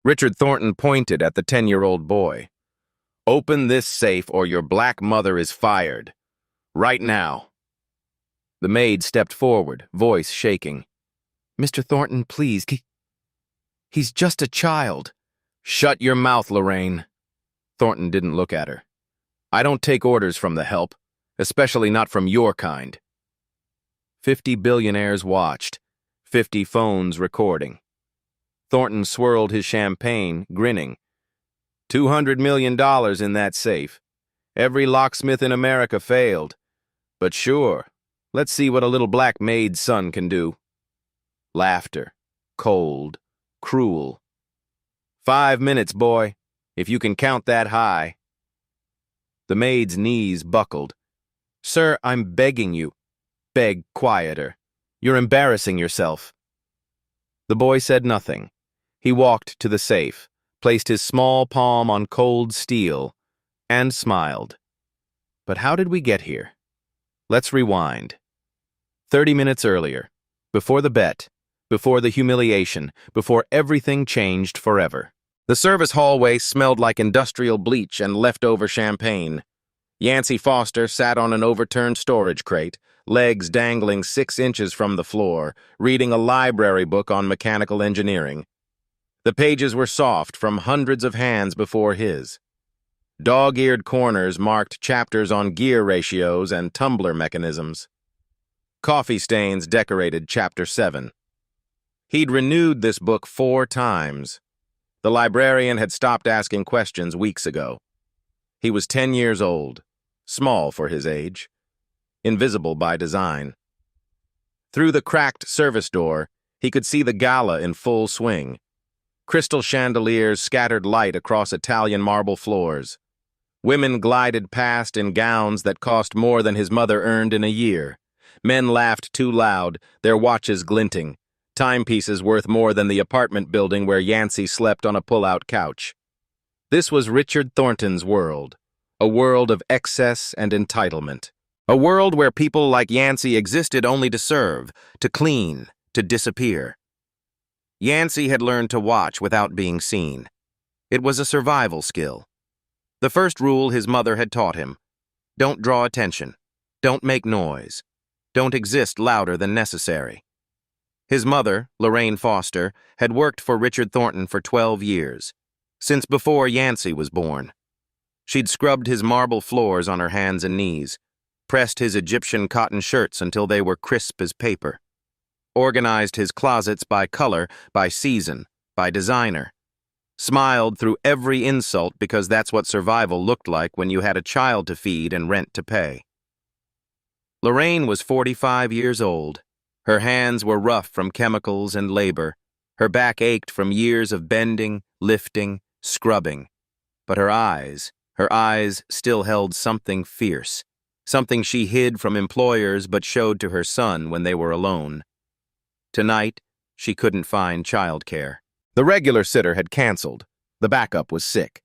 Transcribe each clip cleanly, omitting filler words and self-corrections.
Richard Thornton pointed at the 10-year-old boy. "Open this safe or your black mother is fired. Right now." The maid stepped forward, voice shaking. "Mr. Thornton, please, he's just a child." "Shut your mouth, Lorraine." Thornton didn't look at her. "I don't take orders from the help, especially not from your kind." 50 billionaires watched, 50 phones recording. Thornton swirled his champagne, grinning. $200 million in that safe. Every locksmith in America failed. But sure, let's see what a little black maid's son can do. Laughter. Cold. Cruel. 5 minutes, boy, if you can count that high. The maid's knees buckled. "Sir, I'm begging you." "Beg quieter. You're embarrassing yourself." The boy said nothing. He walked to the safe, placed his small palm on cold steel, and smiled. But how did we get here? Let's rewind. 30 minutes earlier, before the bet, before the humiliation, before everything changed forever. The service hallway smelled like industrial bleach and leftover champagne. Yancey Foster sat on an overturned storage crate, legs dangling 6 inches from the floor, reading a library book on mechanical engineering. The pages were soft from hundreds of hands before his. Dog-eared corners marked chapters on gear ratios and tumbler mechanisms. Coffee stains decorated Chapter 7. He'd renewed this book 4 times. The librarian had stopped asking questions weeks ago. He was 10 years old, small for his age, invisible by design. Through the cracked service door, he could see the gala in full swing. Crystal chandeliers scattered light across Italian marble floors. Women glided past in gowns that cost more than his mother earned in a year. Men laughed too loud, their watches glinting. Timepieces worth more than the apartment building where Yancey slept on a pull-out couch. This was Richard Thornton's world, a world of excess and entitlement. A world where people like Yancey existed only to serve, to clean, to disappear. Yancey had learned to watch without being seen. It was a survival skill. The first rule his mother had taught him: don't draw attention, don't make noise, don't exist louder than necessary. His mother, Lorraine Foster, had worked for Richard Thornton for 12 years, since before Yancey was born. She'd scrubbed his marble floors on her hands and knees, pressed his Egyptian cotton shirts until they were crisp as paper, organized his closets by color, by season, by designer, smiled through every insult because that's what survival looked like when you had a child to feed and rent to pay. Lorraine was 45 years old. Her hands were rough from chemicals and labor. Her back ached from years of bending, lifting, scrubbing. But her eyes still held something fierce, something she hid from employers but showed to her son when they were alone. Tonight, she couldn't find childcare. The regular sitter had canceled. The backup was sick.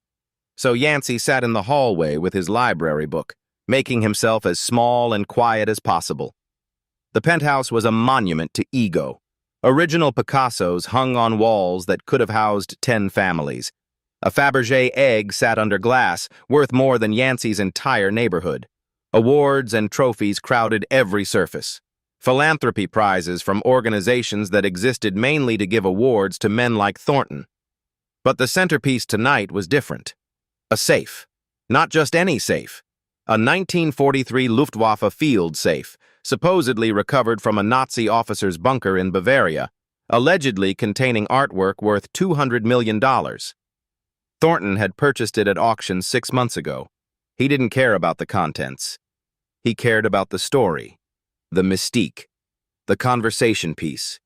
So Yancey sat in the hallway with his library book, making himself as small and quiet as possible. The penthouse was a monument to ego. Original Picassos hung on walls that could have housed 10 families. A Fabergé egg sat under glass, worth more than Yancey's entire neighborhood. Awards and trophies crowded every surface. Philanthropy prizes from organizations that existed mainly to give awards to men like Thornton. But the centerpiece tonight was different. A safe. Not just any safe. A 1943 Luftwaffe field safe, supposedly recovered from a Nazi officer's bunker in Bavaria, allegedly containing artwork worth $200 million. Thornton had purchased it at auction 6 months ago. He didn't care about the contents. He cared about the story. The mystique, the conversation piece.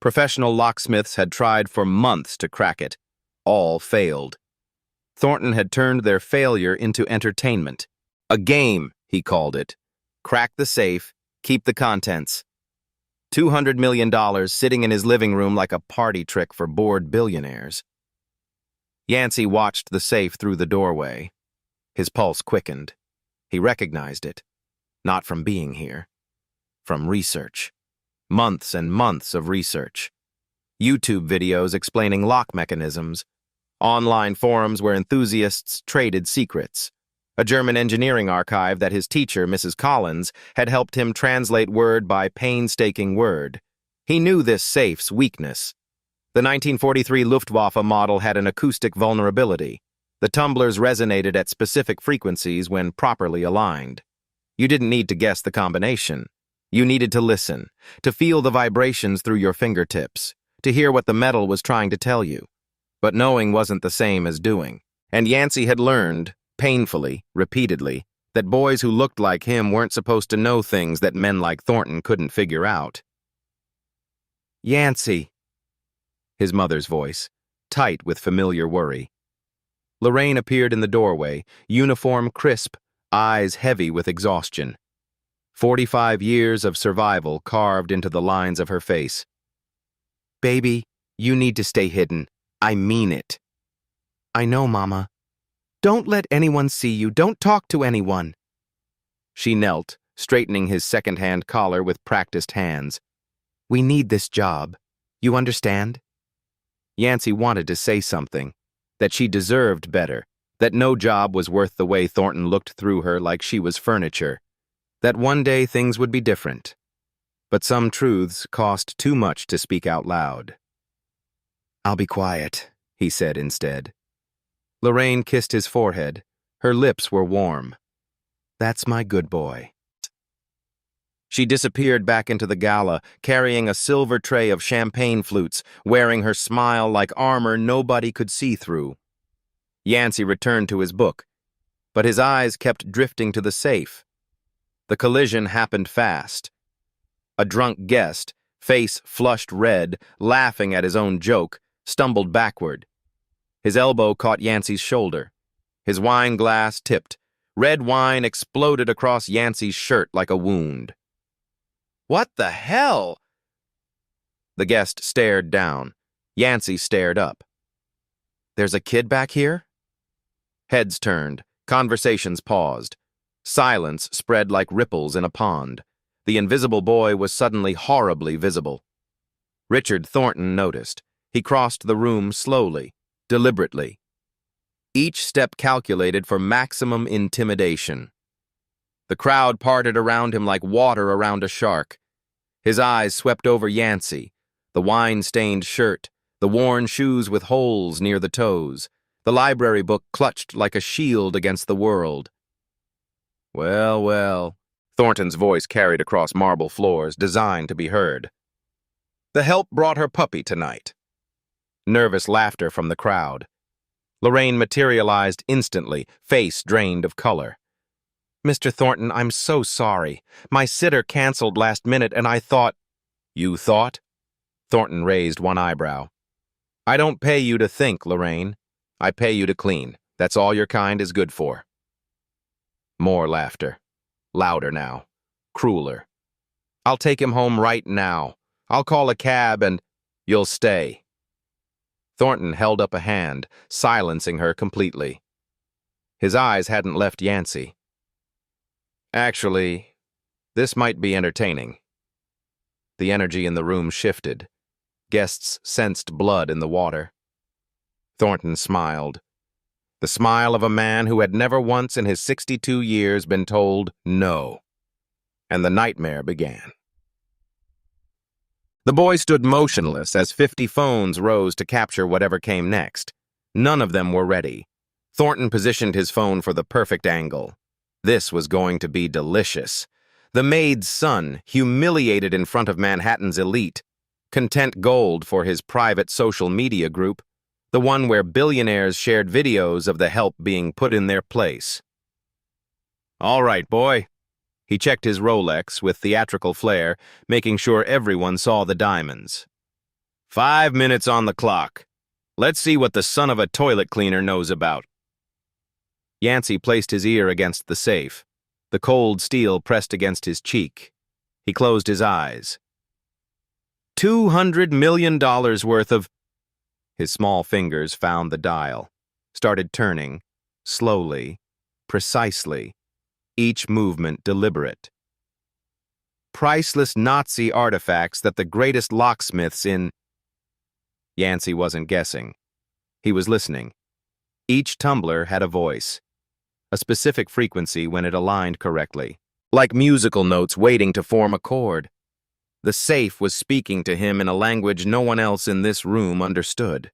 Professional locksmiths had tried for months to crack it. All failed. Thornton had turned their failure into entertainment. A game, he called it. Crack the safe, keep the contents. $200 million sitting in his living room like a party trick for bored billionaires. Yancey watched the safe through the doorway. His pulse quickened. He recognized it. Not from being here. From research. Months and months of research. YouTube videos explaining lock mechanisms. online forums where enthusiasts traded secrets, a German engineering archive that his teacher, Mrs. Collins, had helped him translate word by painstaking word. He knew this safe's weakness. The 1943 Luftwaffe model had an acoustic vulnerability. The tumblers resonated at specific frequencies when properly aligned. You didn't need to guess the combination. You needed to listen, to feel the vibrations through your fingertips, to hear what the metal was trying to tell you. But knowing wasn't the same as doing. And Yancey had learned, painfully, repeatedly, that boys who looked like him weren't supposed to know things that men like Thornton couldn't figure out. Yancey, his mother's voice, tight with familiar worry. Lorraine appeared in the doorway, uniform crisp, eyes heavy with exhaustion. 45 years of survival carved into the lines of her face. Baby, you need to stay hidden. I mean it. I know, Mama. Don't let anyone see you. Don't talk to anyone. She knelt, straightening his second-hand collar with practiced hands. We need this job. You understand? Yancey wanted to say something, that she deserved better, that no job was worth the way Thornton looked through her like she was furniture, that one day things would be different. But some truths cost too much to speak out loud. I'll be quiet, he said instead. Lorraine kissed his forehead. Her lips were warm. That's my good boy. She disappeared back into the gala, carrying a silver tray of champagne flutes, wearing her smile like armor nobody could see through. Yancey returned to his book, but his eyes kept drifting to the safe. The collision happened fast. A drunk guest, face flushed red, laughing at his own joke, stumbled backward. His elbow caught Yancey's shoulder. His wine glass tipped. Red wine exploded across Yancey's shirt like a wound. What the hell? The guest stared down. Yancey stared up. There's a kid back here? Heads turned. Conversations paused. Silence spread like ripples in a pond. The invisible boy was suddenly horribly visible. Richard Thornton noticed. He crossed the room slowly, deliberately. Each step calculated for maximum intimidation. The crowd parted around him like water around a shark. His eyes swept over Yancey, the wine-stained shirt, the worn shoes with holes near the toes, the library book clutched like a shield against the world. Well, well, Thornton's voice carried across marble floors, designed to be heard. The help brought her puppy tonight. Nervous laughter from the crowd. Lorraine materialized instantly, face drained of color. Mr. Thornton, I'm so sorry. My sitter canceled last minute and I thought... You thought? Thornton raised one eyebrow. I don't pay you to think, Lorraine. I pay you to clean. That's all your kind is good for. More laughter. Louder now. Crueler. I'll take him home right now. I'll call a cab and... You'll stay. Thornton held up a hand, silencing her completely. His eyes hadn't left Yancey. Actually, this might be entertaining. The energy in the room shifted. Guests sensed blood in the water. Thornton smiled. The smile of a man who had never once in his 62 years been told no. And the nightmare began. The boy stood motionless as 50 phones rose to capture whatever came next. None of them were ready. Thornton positioned his phone for the perfect angle. This was going to be delicious. The Maid's son, humiliated in front of Manhattan's elite. Content Gold for his private social media group, the one where billionaires shared videos of the help being put in their place. All right, boy. He checked his Rolex with theatrical flair, making sure everyone saw the diamonds. 5 minutes on the clock. Let's see what the son of a toilet cleaner knows about. Yancey placed his ear against the safe. The cold steel pressed against his cheek. He closed his eyes. $200 million worth of... His small fingers found the dial, started turning, slowly, precisely, each movement deliberate. Priceless Nazi artifacts that the greatest locksmiths in... Yancey wasn't guessing. He was listening. Each tumbler had a voice, a specific frequency when it aligned correctly, like musical notes waiting to form a chord. The safe was speaking to him in a language no one else in this room understood.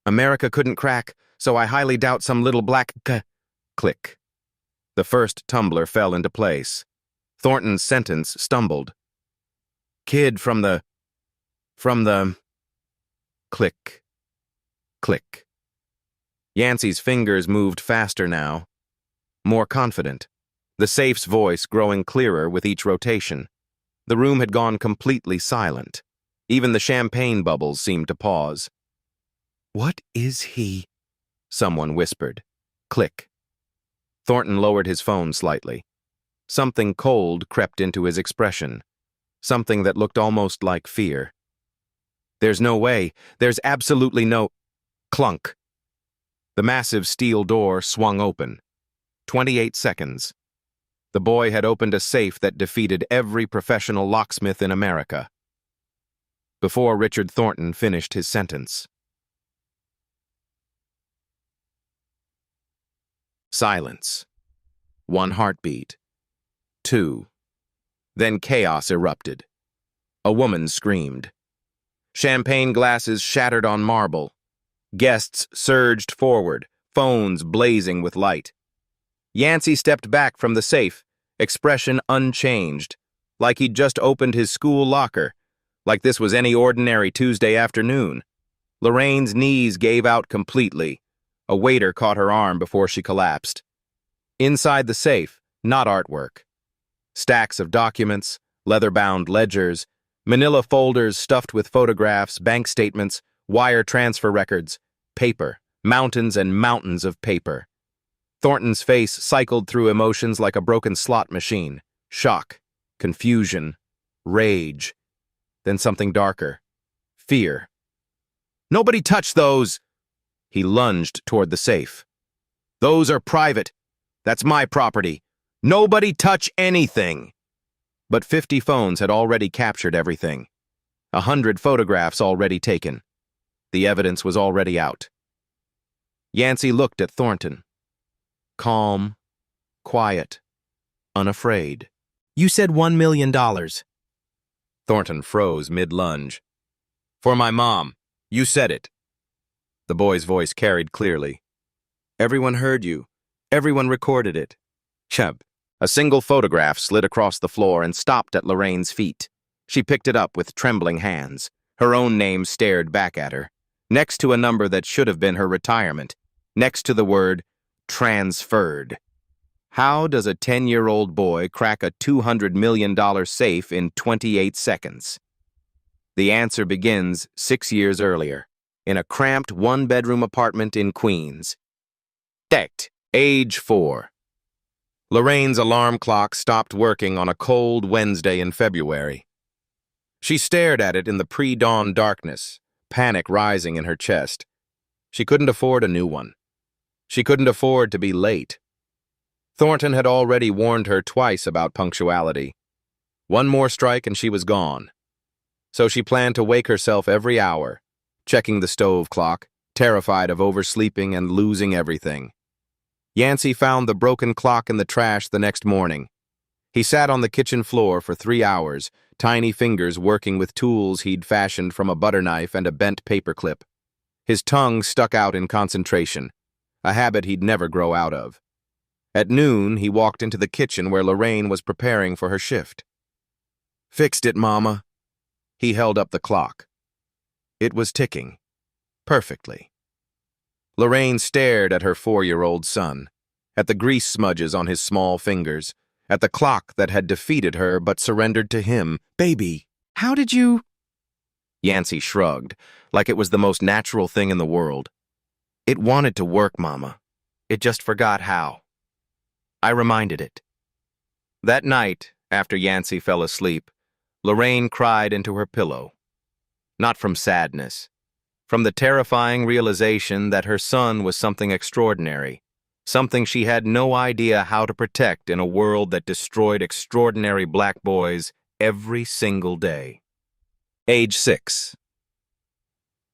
America couldn't crack, so I highly doubt some little black click. The first tumbler fell into place. Thornton's sentence stumbled. Kid from the... Click. Click. Yancey's fingers moved faster now, more confident, the safe's voice growing clearer with each rotation. The room had gone completely silent. Even the champagne bubbles seemed to pause. "What is he?" someone whispered. Click. Thornton lowered his phone slightly. Something cold crept into his expression, something that looked almost like fear. "There's no way. There's absolutely no—" Clunk. The massive steel door swung open. 28 seconds. The boy had opened a safe that defeated every professional locksmith in America. Before Richard Thornton finished his sentence. Silence. 1 heartbeat. 2. Then chaos erupted. A woman screamed. Champagne glasses shattered on marble. Guests surged forward, phones blazing with light. Yancey stepped back from the safe, expression unchanged, like he'd just opened his school locker, like this was any ordinary Tuesday afternoon. Lorraine's knees gave out completely. A waiter caught her arm before she collapsed. Inside the safe, not artwork. Stacks of documents, leather-bound ledgers, manila folders stuffed with photographs, bank statements, wire transfer records, paper, mountains and mountains of paper. Thornton's face cycled through emotions like a broken slot machine. Shock, confusion, rage, then something darker. Fear. "Nobody touch those!" He lunged toward the safe. "Those are private. That's my property. Nobody touch anything!" But 50 phones had already captured everything. 100 photographs already taken. The evidence was already out. Yancey looked at Thornton. Calm, quiet, unafraid. "You said $1 million. Thornton froze mid-lunge. "For my mom. You said it." The boy's voice carried clearly. "Everyone heard you. Everyone recorded it." Chub. A single photograph slid across the floor and stopped at Lorraine's feet. She picked it up with trembling hands. Her own name stared back at her, next to a number that should have been her retirement, next to the word transferred. How does a 10-year-old boy crack a $200 million safe in 28 seconds? The answer begins 6 years earlier, in a cramped one-bedroom apartment in Queens. Decked, age 4. Lorraine's alarm clock stopped working on a cold Wednesday in February. She stared at it in the pre-dawn darkness, panic rising in her chest. She couldn't afford a new one. She couldn't afford to be late. Thornton had already warned her twice about punctuality. One more strike and she was gone. So she planned to wake herself every hour, checking the stove clock, terrified of oversleeping and losing everything. Yancey found the broken clock in the trash the next morning. He sat on the kitchen floor for 3 hours, tiny fingers working with tools he'd fashioned from a butter knife and a bent paperclip. His tongue stuck out in concentration, a habit he'd never grow out of. At noon, he walked into the kitchen where Lorraine was preparing for her shift. "Fixed it, Mama." He held up the clock. It was ticking. Perfectly. Lorraine stared at her 4-year-old son, at the grease smudges on his small fingers, at the clock that had defeated her but surrendered to him. "Baby, how did you—" Yancey shrugged, like it was the most natural thing in the world. "It wanted to work, Mama. It just forgot how. I reminded it." That night, after Yancey fell asleep, Lorraine cried into her pillow. Not from sadness. From the terrifying realization that her son was something extraordinary, something she had no idea how to protect in a world that destroyed extraordinary black boys every single day. Age 6.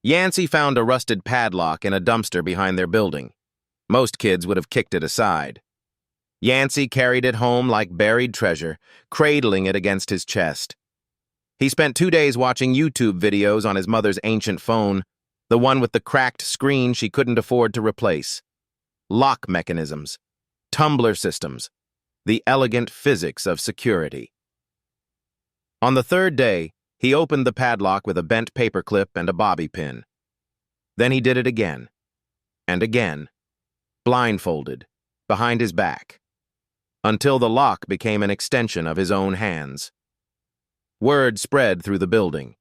Yancey found a rusted padlock in a dumpster behind their building. Most kids would have kicked it aside. Yancey carried it home like buried treasure, cradling it against his chest. He spent 2 days watching YouTube videos on his mother's ancient phone, the one with the cracked screen she couldn't afford to replace. Lock mechanisms, tumbler systems, the elegant physics of security. On the third day, he opened the padlock with a bent paperclip and a bobby pin. Then he did it again, and again, blindfolded, behind his back, until the lock became an extension of his own hands. Word spread through the building.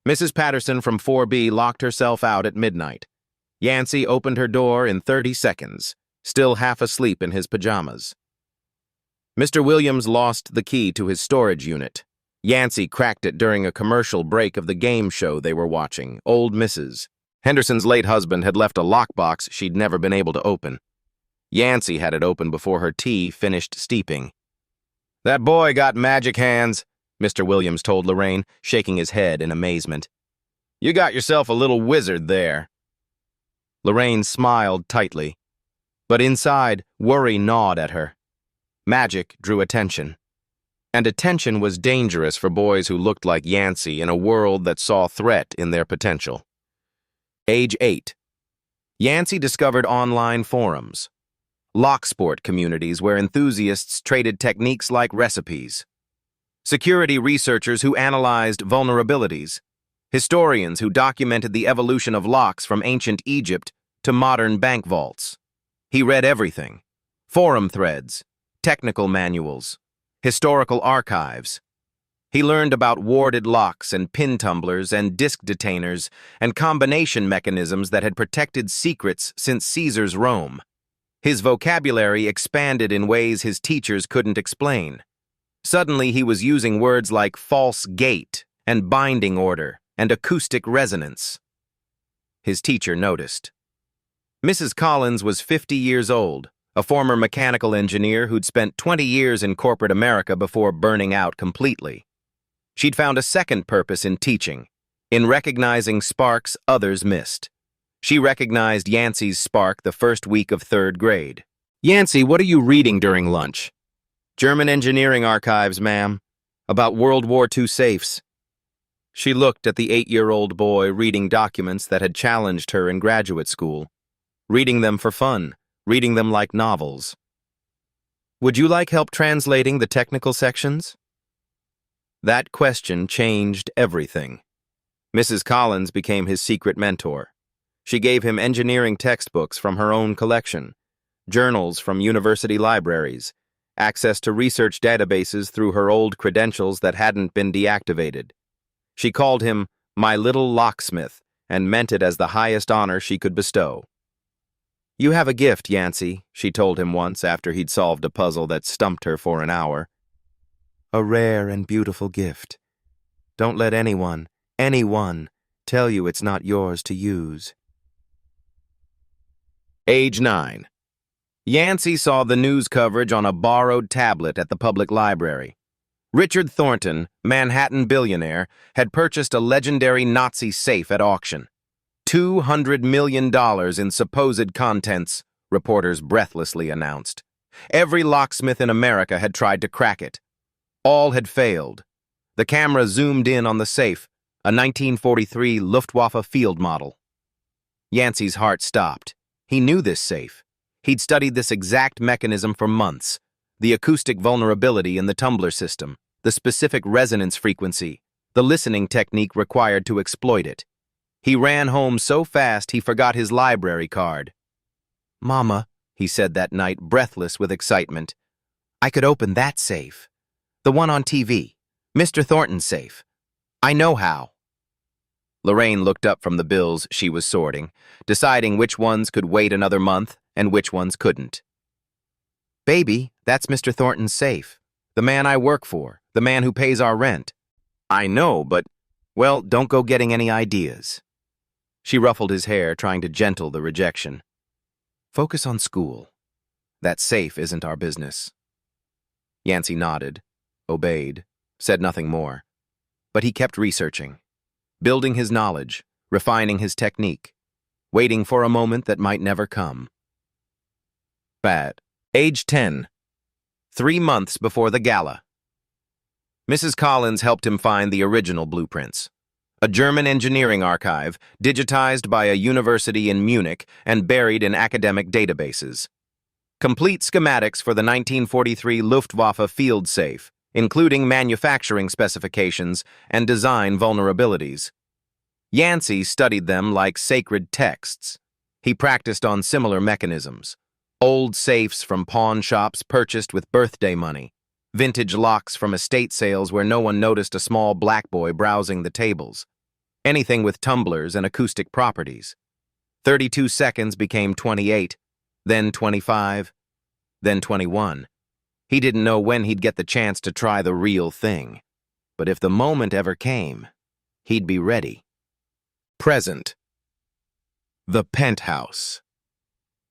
Mrs. Patterson from 4B locked herself out at midnight. Yancey opened her door in 30 seconds, still half asleep in his pajamas. Mr. Williams lost the key to his storage unit. Yancey cracked it during a commercial break of the game show they were watching, Old Mrs. Henderson's late husband had left a lockbox she'd never been able to open. Yancey had it open before her tea finished steeping. "That boy got magic hands," Mr. Williams told Lorraine, shaking his head in amazement. "You got yourself a little wizard there." Lorraine smiled tightly, but inside, worry gnawed at her. Magic drew attention. And attention was dangerous for boys who looked like Yancey in a world that saw threat in their potential. Age 8. Yancey discovered online forums, lock sport communities where enthusiasts traded techniques like recipes, security researchers who analyzed vulnerabilities, historians who documented the evolution of locks from ancient Egypt to modern bank vaults. He read everything: forum threads, technical manuals, historical archives. He learned about warded locks and pin tumblers and disk detainers and combination mechanisms that had protected secrets since Caesar's Rome. His vocabulary expanded in ways his teachers couldn't explain. Suddenly he was using words like false gate and binding order and acoustic resonance. His teacher noticed. Mrs. Collins was 50 years old, a former mechanical engineer who'd spent 20 years in corporate America before burning out completely. She'd found a second purpose in teaching, in recognizing sparks others missed. She recognized Yancey's spark the first week of 3rd grade. "Yancey, what are you reading during lunch?" "German engineering archives, ma'am, about World War II safes." She looked at the 8-year-old boy reading documents that had challenged her in graduate school, reading them for fun, reading them like novels. "Would you like help translating the technical sections?" That question changed everything. Mrs. Collins became his secret mentor. She gave him engineering textbooks from her own collection, journals from university libraries, access to research databases through her old credentials that hadn't been deactivated. She called him "my little locksmith" and meant it as the highest honor she could bestow. "You have a gift, Yancey," she told him once after he'd solved a puzzle that stumped her for an hour. "A rare and beautiful gift. Don't let anyone tell you it's not yours to use." Age 9. Yancey saw the news coverage on a borrowed tablet at the public library. Richard Thornton, Manhattan billionaire, had purchased a legendary Nazi safe at auction. $200 million in supposed contents, reporters breathlessly announced. Every locksmith in America had tried to crack it. All had failed. The camera zoomed in on the safe, a 1943 Luftwaffe field model. Yancey's heart stopped. He knew this safe. He'd studied this exact mechanism for months. The acoustic vulnerability in the tumbler system, the specific resonance frequency, the listening technique required to exploit it. He ran home so fast he forgot his library card. "Mama," he said that night, breathless with excitement, "I could open that safe. The one on TV. Mr. Thornton's safe. I know how." Lorraine looked up from the bills she was sorting, deciding which ones could wait another month and which ones couldn't. "Baby, that's Mr. Thornton's safe. The man I work for, the man who pays our rent." "I know, but, well, don't go getting any ideas." She ruffled his hair, trying to gentle the rejection. "Focus on school. That safe isn't our business." Yancey nodded, obeyed, said nothing more. But he kept researching, building his knowledge, refining his technique, waiting for a moment that might never come. Bad. Age 10. 3 months before the gala. Mrs. Collins helped him find the original blueprints. A German engineering archive, digitized by a university in Munich and buried in academic databases. Complete schematics for the 1943 Luftwaffe field safe, including manufacturing specifications and design vulnerabilities. Yancey studied them like sacred texts. He practiced on similar mechanisms. Old safes from pawn shops purchased with birthday money. Vintage locks from estate sales where no one noticed a small black boy browsing the tables. Anything with tumblers and acoustic properties. 32 seconds became 28, then 25, then 21. He didn't know when he'd get the chance to try the real thing. But if the moment ever came, he'd be ready. Present. The penthouse.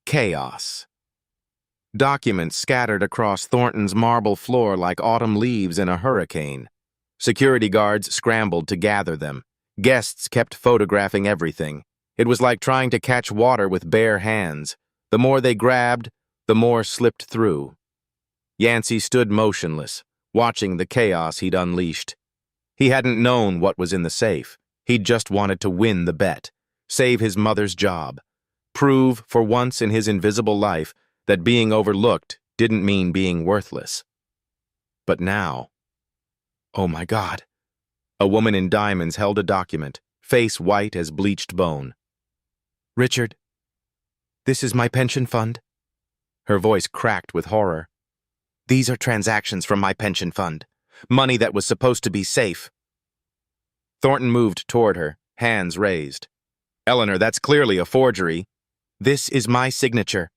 Chaos. Documents scattered across Thornton's marble floor like autumn leaves in a hurricane. Security guards scrambled to gather them. Guests kept photographing everything. It was like trying to catch water with bare hands. The more they grabbed, the more slipped through. Yancey stood motionless, watching the chaos he'd unleashed. He hadn't known what was in the safe. He'd just wanted to win the bet, save his mother's job, prove for once in his invisible life that being overlooked didn't mean being worthless. But now, oh my God, a woman in diamonds held a document, face white as bleached bone. "Richard, this is my pension fund." Her voice cracked with horror. "These are transactions from my pension fund, money that was supposed to be safe." Thornton moved toward her, hands raised. "Eleanor, that's clearly a forgery." "This is my signature."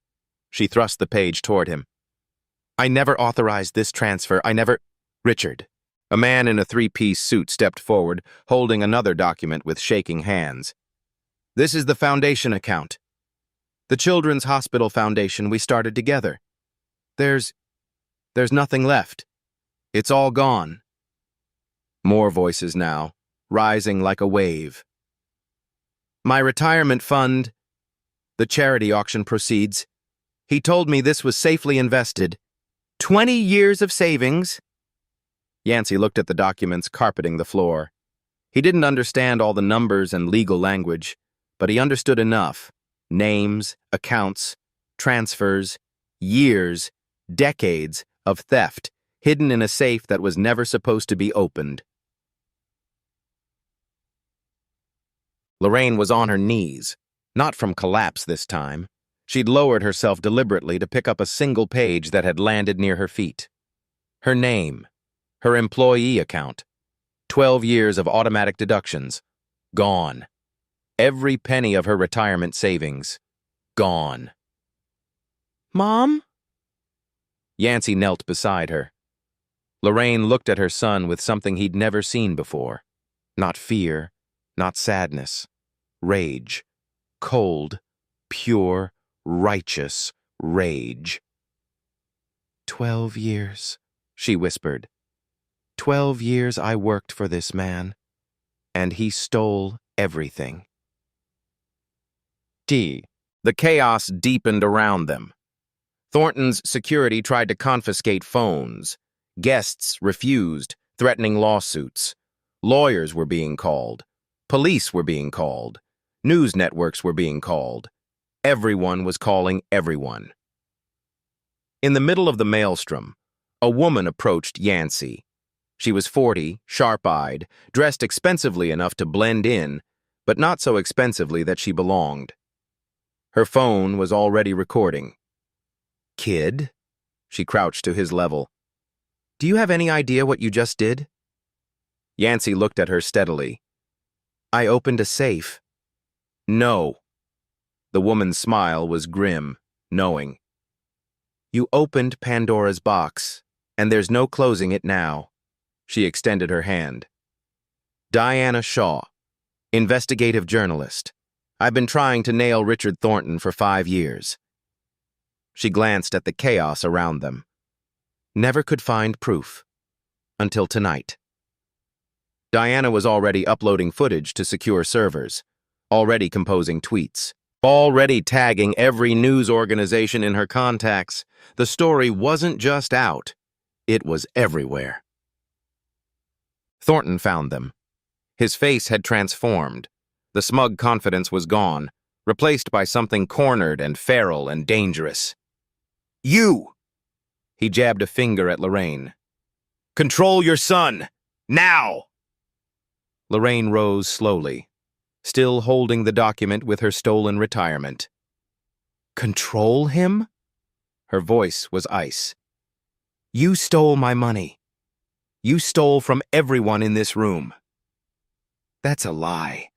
She thrust the page toward him. "I never authorized this transfer. I never—" "Richard." A man in a three-piece suit stepped forward, holding another document with shaking hands. "This is the foundation account. The Children's Hospital Foundation we started together. There's nothing left. It's all gone." More voices now, rising like a wave. "My retirement fund. The charity auction proceeds. He told me this was safely invested. 20 years of savings." Yancey looked at the documents carpeting the floor. He didn't understand all the numbers and legal language, but he understood enough. Names, accounts, transfers, years, decades of theft hidden in a safe that was never supposed to be opened. Lorraine was on her knees, not from collapse this time. She'd lowered herself deliberately to pick up a single page that had landed near her feet. Her name, her employee account, 12 years of automatic deductions, gone. Every penny of her retirement savings, gone. "Mom?" Yancey knelt beside her. Lorraine looked at her son with something he'd never seen before. Not fear, not sadness. Rage. Cold, pure, righteous rage. 12 years, she whispered. 12 years I worked for this man, and he stole everything. The chaos deepened around them. Thornton's security tried to confiscate phones. Guests refused, threatening lawsuits. Lawyers were being called. Police were being called. News networks were being called. Everyone was calling everyone. In the middle of the maelstrom, a woman approached Yancey. She was 40, sharp-eyed, dressed expensively enough to blend in, but not so expensively that she belonged. Her phone was already recording. "Kid?" She crouched to his level. "Do you have any idea what you just did?" Yancey looked at her steadily. "I opened a safe." "No." The woman's smile was grim, knowing. "You opened Pandora's box, and there's no closing it now." She extended her hand. "Diana Shaw, investigative journalist. I've been trying to nail Richard Thornton for 5 years. She glanced at the chaos around them. Never could find proof. Until tonight. Diana was already uploading footage to secure servers. already composing tweets, already tagging every news organization in her contacts. The story wasn't just out, it was everywhere. Thornton found them. His face had transformed. The smug confidence was gone, replaced by something cornered and feral and dangerous. "You!" He jabbed a finger at Lorraine. "Control your son! Now!" Lorraine rose slowly, still holding the document with her stolen retirement. "Control him?" Her voice was ice. "You stole my money. You stole from everyone in this room." "That's a lie.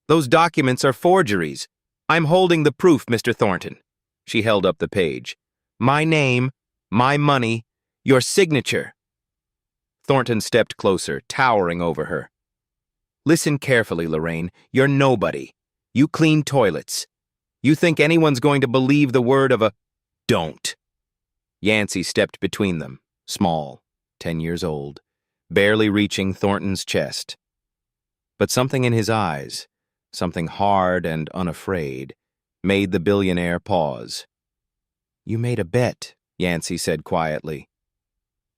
Those documents are forgeries. I'm holding the proof, Mr. Thornton." She held up the page. "My name, my money, your signature." Thornton stepped closer, towering over her. "Listen carefully, Lorraine. You're nobody. You clean toilets. You think anyone's going to believe the word of a... Don't." Yancey stepped between them, small, 10 years old, barely reaching Thornton's chest. But something in his eyes, something hard and unafraid, made the billionaire pause. "You made a bet," Yancey said quietly.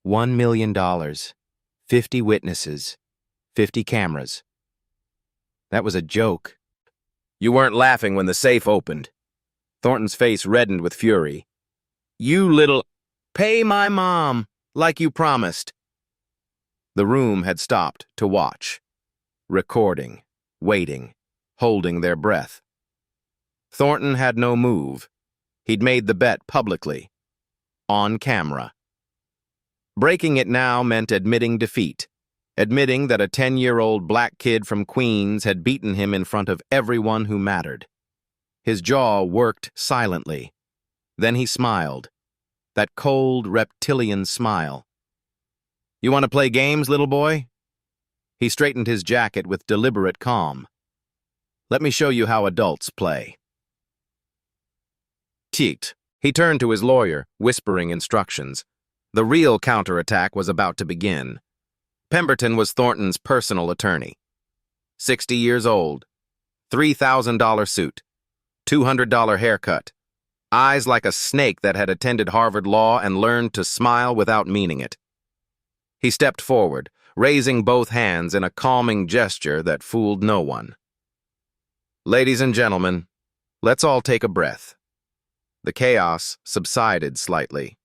$1 million, 50 witnesses, 50 cameras. That was a joke. You weren't laughing when the safe opened. Thornton's face reddened with fury. "You little... Pay my mom, like you promised." The room had stopped to watch, recording, waiting, holding their breath. Thornton had no move. He'd made the bet publicly, on camera. Breaking it now meant admitting defeat, admitting that a 10-year-old black kid from Queens had beaten him in front of everyone who mattered. His jaw worked silently. Then he smiled, that cold, reptilian smile. "You want to play games, little boy?" He straightened his jacket with deliberate calm. "Let me show you how adults play." Ticked, he turned to his lawyer, whispering instructions. The real counterattack was about to begin. Pemberton was Thornton's personal attorney. 60 years old, $3,000 suit, $200 haircut, eyes like a snake that had attended Harvard Law and learned to smile without meaning it. He stepped forward, raising both hands in a calming gesture that fooled no one. "Ladies and gentlemen, let's all take a breath." The chaos subsided slightly.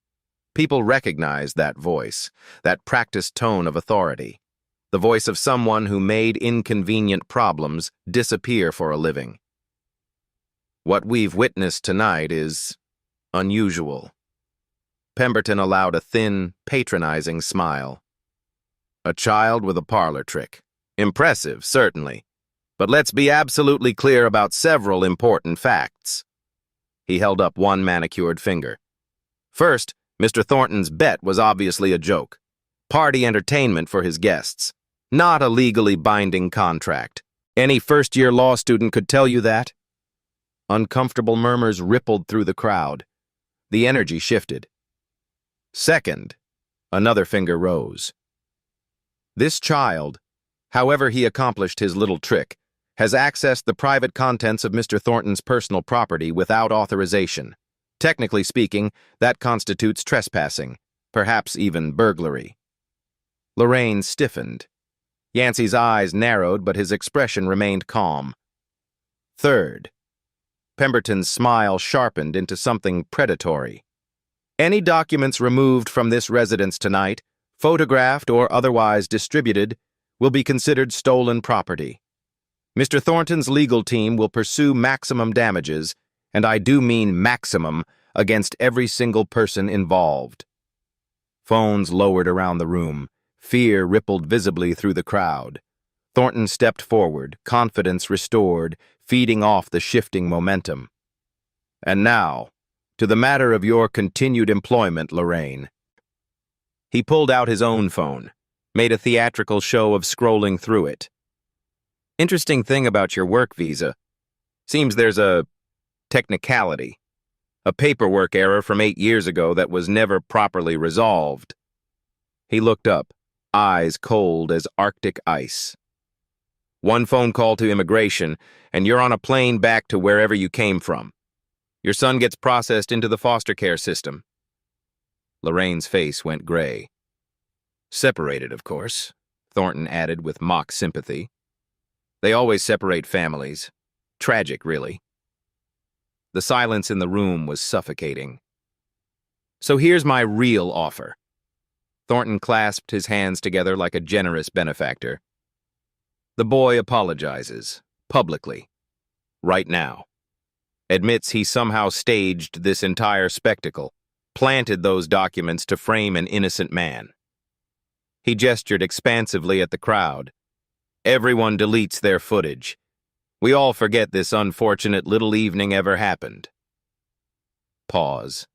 People recognized that voice, that practiced tone of authority, the voice of someone who made inconvenient problems disappear for a living. "What we've witnessed tonight is unusual." Pemberton allowed a thin, patronizing smile. "A child with a parlor trick. Impressive, certainly. But let's be absolutely clear about several important facts." He held up one manicured finger. "First, Mr. Thornton's bet was obviously a joke. Party entertainment for his guests. Not a legally binding contract. Any first-year law student could tell you that." Uncomfortable murmurs rippled through the crowd. The energy shifted. "Second," another finger rose. "This child, however he accomplished his little trick, has accessed the private contents of Mr. Thornton's personal property without authorization. Technically speaking, that constitutes trespassing, perhaps even burglary." Lorraine stiffened. Yancey's eyes narrowed, but his expression remained calm. "Third," Pemberton's smile sharpened into something predatory. "Any documents removed from this residence tonight, photographed or otherwise distributed, will be considered stolen property. Mr. Thornton's legal team will pursue maximum damages, and I do mean maximum, against every single person involved." Phones lowered around the room. Fear rippled visibly through the crowd. Thornton stepped forward, confidence restored, feeding off the shifting momentum. "And now, to the matter of your continued employment, Lorraine." He pulled out his own phone, made a theatrical show of scrolling through it. "Interesting thing about your work visa. Seems there's a technicality. A paperwork error from 8 years ago that was never properly resolved." He looked up, eyes cold as Arctic ice. One phone call to immigration, and you're on a plane back to wherever you came from. Your son gets processed into the foster care system. Lorraine's face went gray. Separated, of course, Thornton added with mock sympathy. They always separate families. Tragic, really. The silence in the room was suffocating. So here's my real offer. Thornton clasped his hands together like a generous benefactor. The boy apologizes, publicly, right now. Admits he somehow staged this entire spectacle, planted those documents to frame an innocent man. He gestured expansively at the crowd. Everyone deletes their footage. We all forget this unfortunate little evening ever happened. Pause.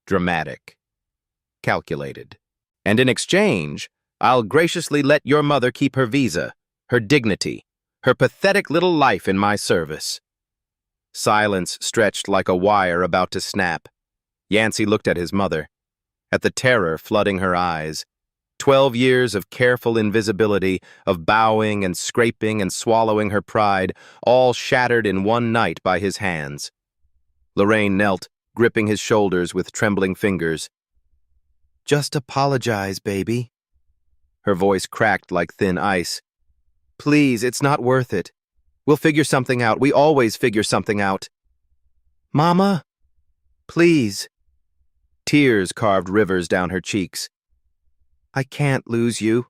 Dramatic. Calculated. And in exchange, I'll graciously let your mother keep her visa, her dignity, her pathetic little life in my service. Silence stretched like a wire about to snap. Yancey looked at his mother, at the terror flooding her eyes. 12 years of careful invisibility, of bowing and scraping and swallowing her pride, all shattered in one night by his hands. Lorraine knelt, gripping his shoulders with trembling fingers. Just apologize, baby. Her voice cracked like thin ice. Please, it's not worth it. We'll figure something out. We always figure something out. Mama? Please. Tears carved rivers down her cheeks. I can't lose you.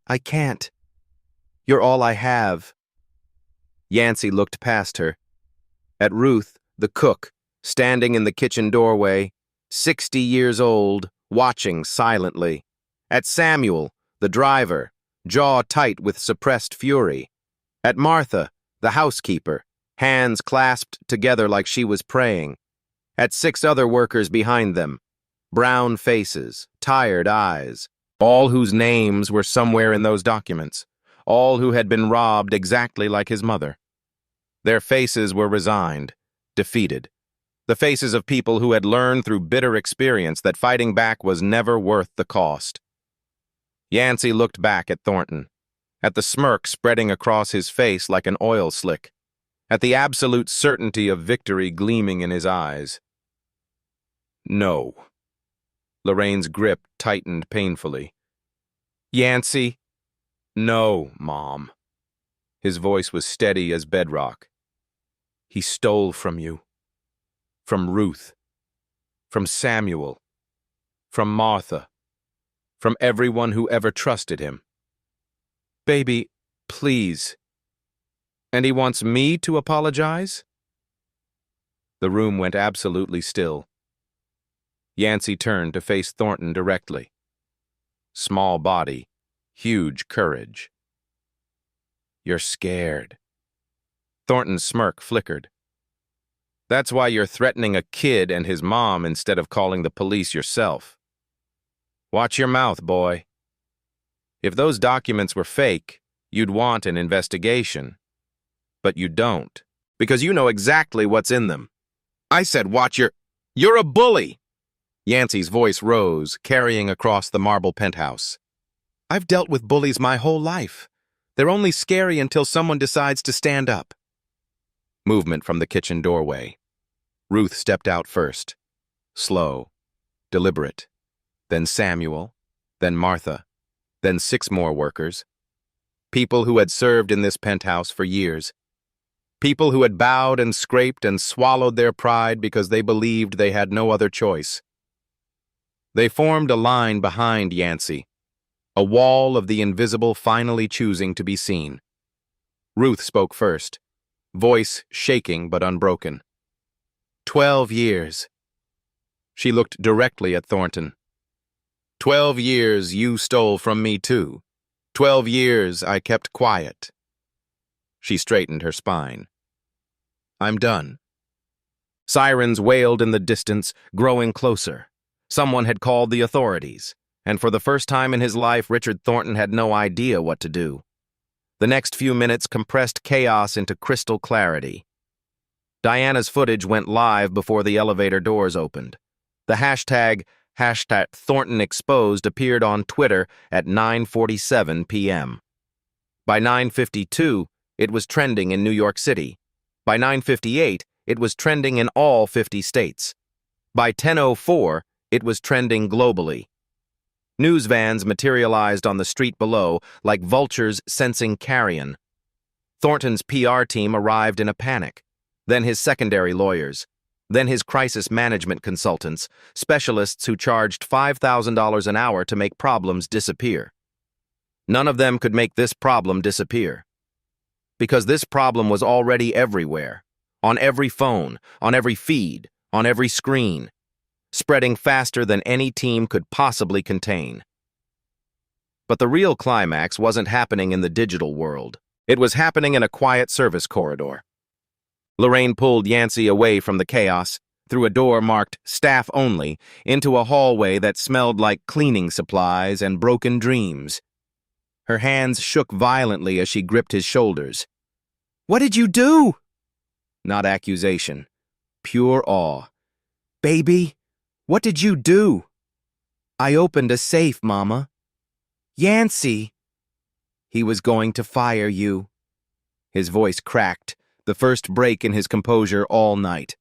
I can't. You're all I have. Yancey looked past her. At Ruth, the cook, standing in the kitchen doorway, 60 years old, watching silently. At Samuel, the driver, jaw tight with suppressed fury. At Martha, the housekeeper, hands clasped together like she was praying. At 6 other workers behind them, brown faces, tired eyes, all whose names were somewhere in those documents, all who had been robbed exactly like his mother. Their faces were resigned, defeated. The faces of people who had learned through bitter experience that fighting back was never worth the cost. Yancey looked back at Thornton, at the smirk spreading across his face like an oil slick, at the absolute certainty of victory gleaming in his eyes. No. Lorraine's grip tightened painfully. Yancey? No, Mom. His voice was steady as bedrock. He stole from you. From Ruth. From Samuel. From Martha. From everyone who ever trusted him. Baby, please. And he wants me to apologize? The room went absolutely still. Yancey turned to face Thornton directly. Small body, huge courage. You're scared. Thornton's smirk flickered. That's why you're threatening a kid and his mom instead of calling the police yourself. Watch your mouth, boy. If those documents were fake, you'd want an investigation. But you don't, because you know exactly what's in them. I said watch your... You're a bully! Yancey's voice rose, carrying across the marble penthouse. I've dealt with bullies my whole life. They're only scary until someone decides to stand up. Movement from the kitchen doorway. Ruth stepped out first. Slow, deliberate. Then Samuel, then Martha, then 6 more workers. People who had served in this penthouse for years. People who had bowed and scraped and swallowed their pride because they believed they had no other choice. They formed a line behind Yancey, a wall of the invisible finally choosing to be seen. Ruth spoke first, voice shaking but unbroken. 12 years. She looked directly at Thornton. 12 years you stole from me too. 12 years I kept quiet. She straightened her spine. I'm done. Sirens wailed in the distance, growing closer. Someone had called the authorities, and for the first time in his life, Richard Thornton had no idea what to do. The next few minutes compressed chaos into crystal clarity. Diana's footage went live before the elevator doors opened. The hashtag #ThorntonExposed appeared on Twitter at 9:47 p.m. By 9:52, it was trending in New York City. By 9:58, it was trending in all 50 states. By 10:04, it was trending globally. News vans materialized on the street below like vultures sensing carrion. Thornton's PR team arrived in a panic. Then his secondary lawyers. Then his crisis management consultants, specialists who charged $5,000 an hour to make problems disappear. None of them could make this problem disappear. Because this problem was already everywhere. On every phone, on every feed, on every screen. Spreading faster than any team could possibly contain. But the real climax wasn't happening in the digital world. It was happening in a quiet service corridor. Lorraine pulled Yancey away from the chaos, through a door marked Staff Only, into a hallway that smelled like cleaning supplies and broken dreams. Her hands shook violently as she gripped his shoulders. "What did you do?" Not accusation. Pure awe. "Baby, what did you do?" "I opened a safe, Mama." "Yancey." "He was going to fire you." His voice cracked, the first break in his composure all night.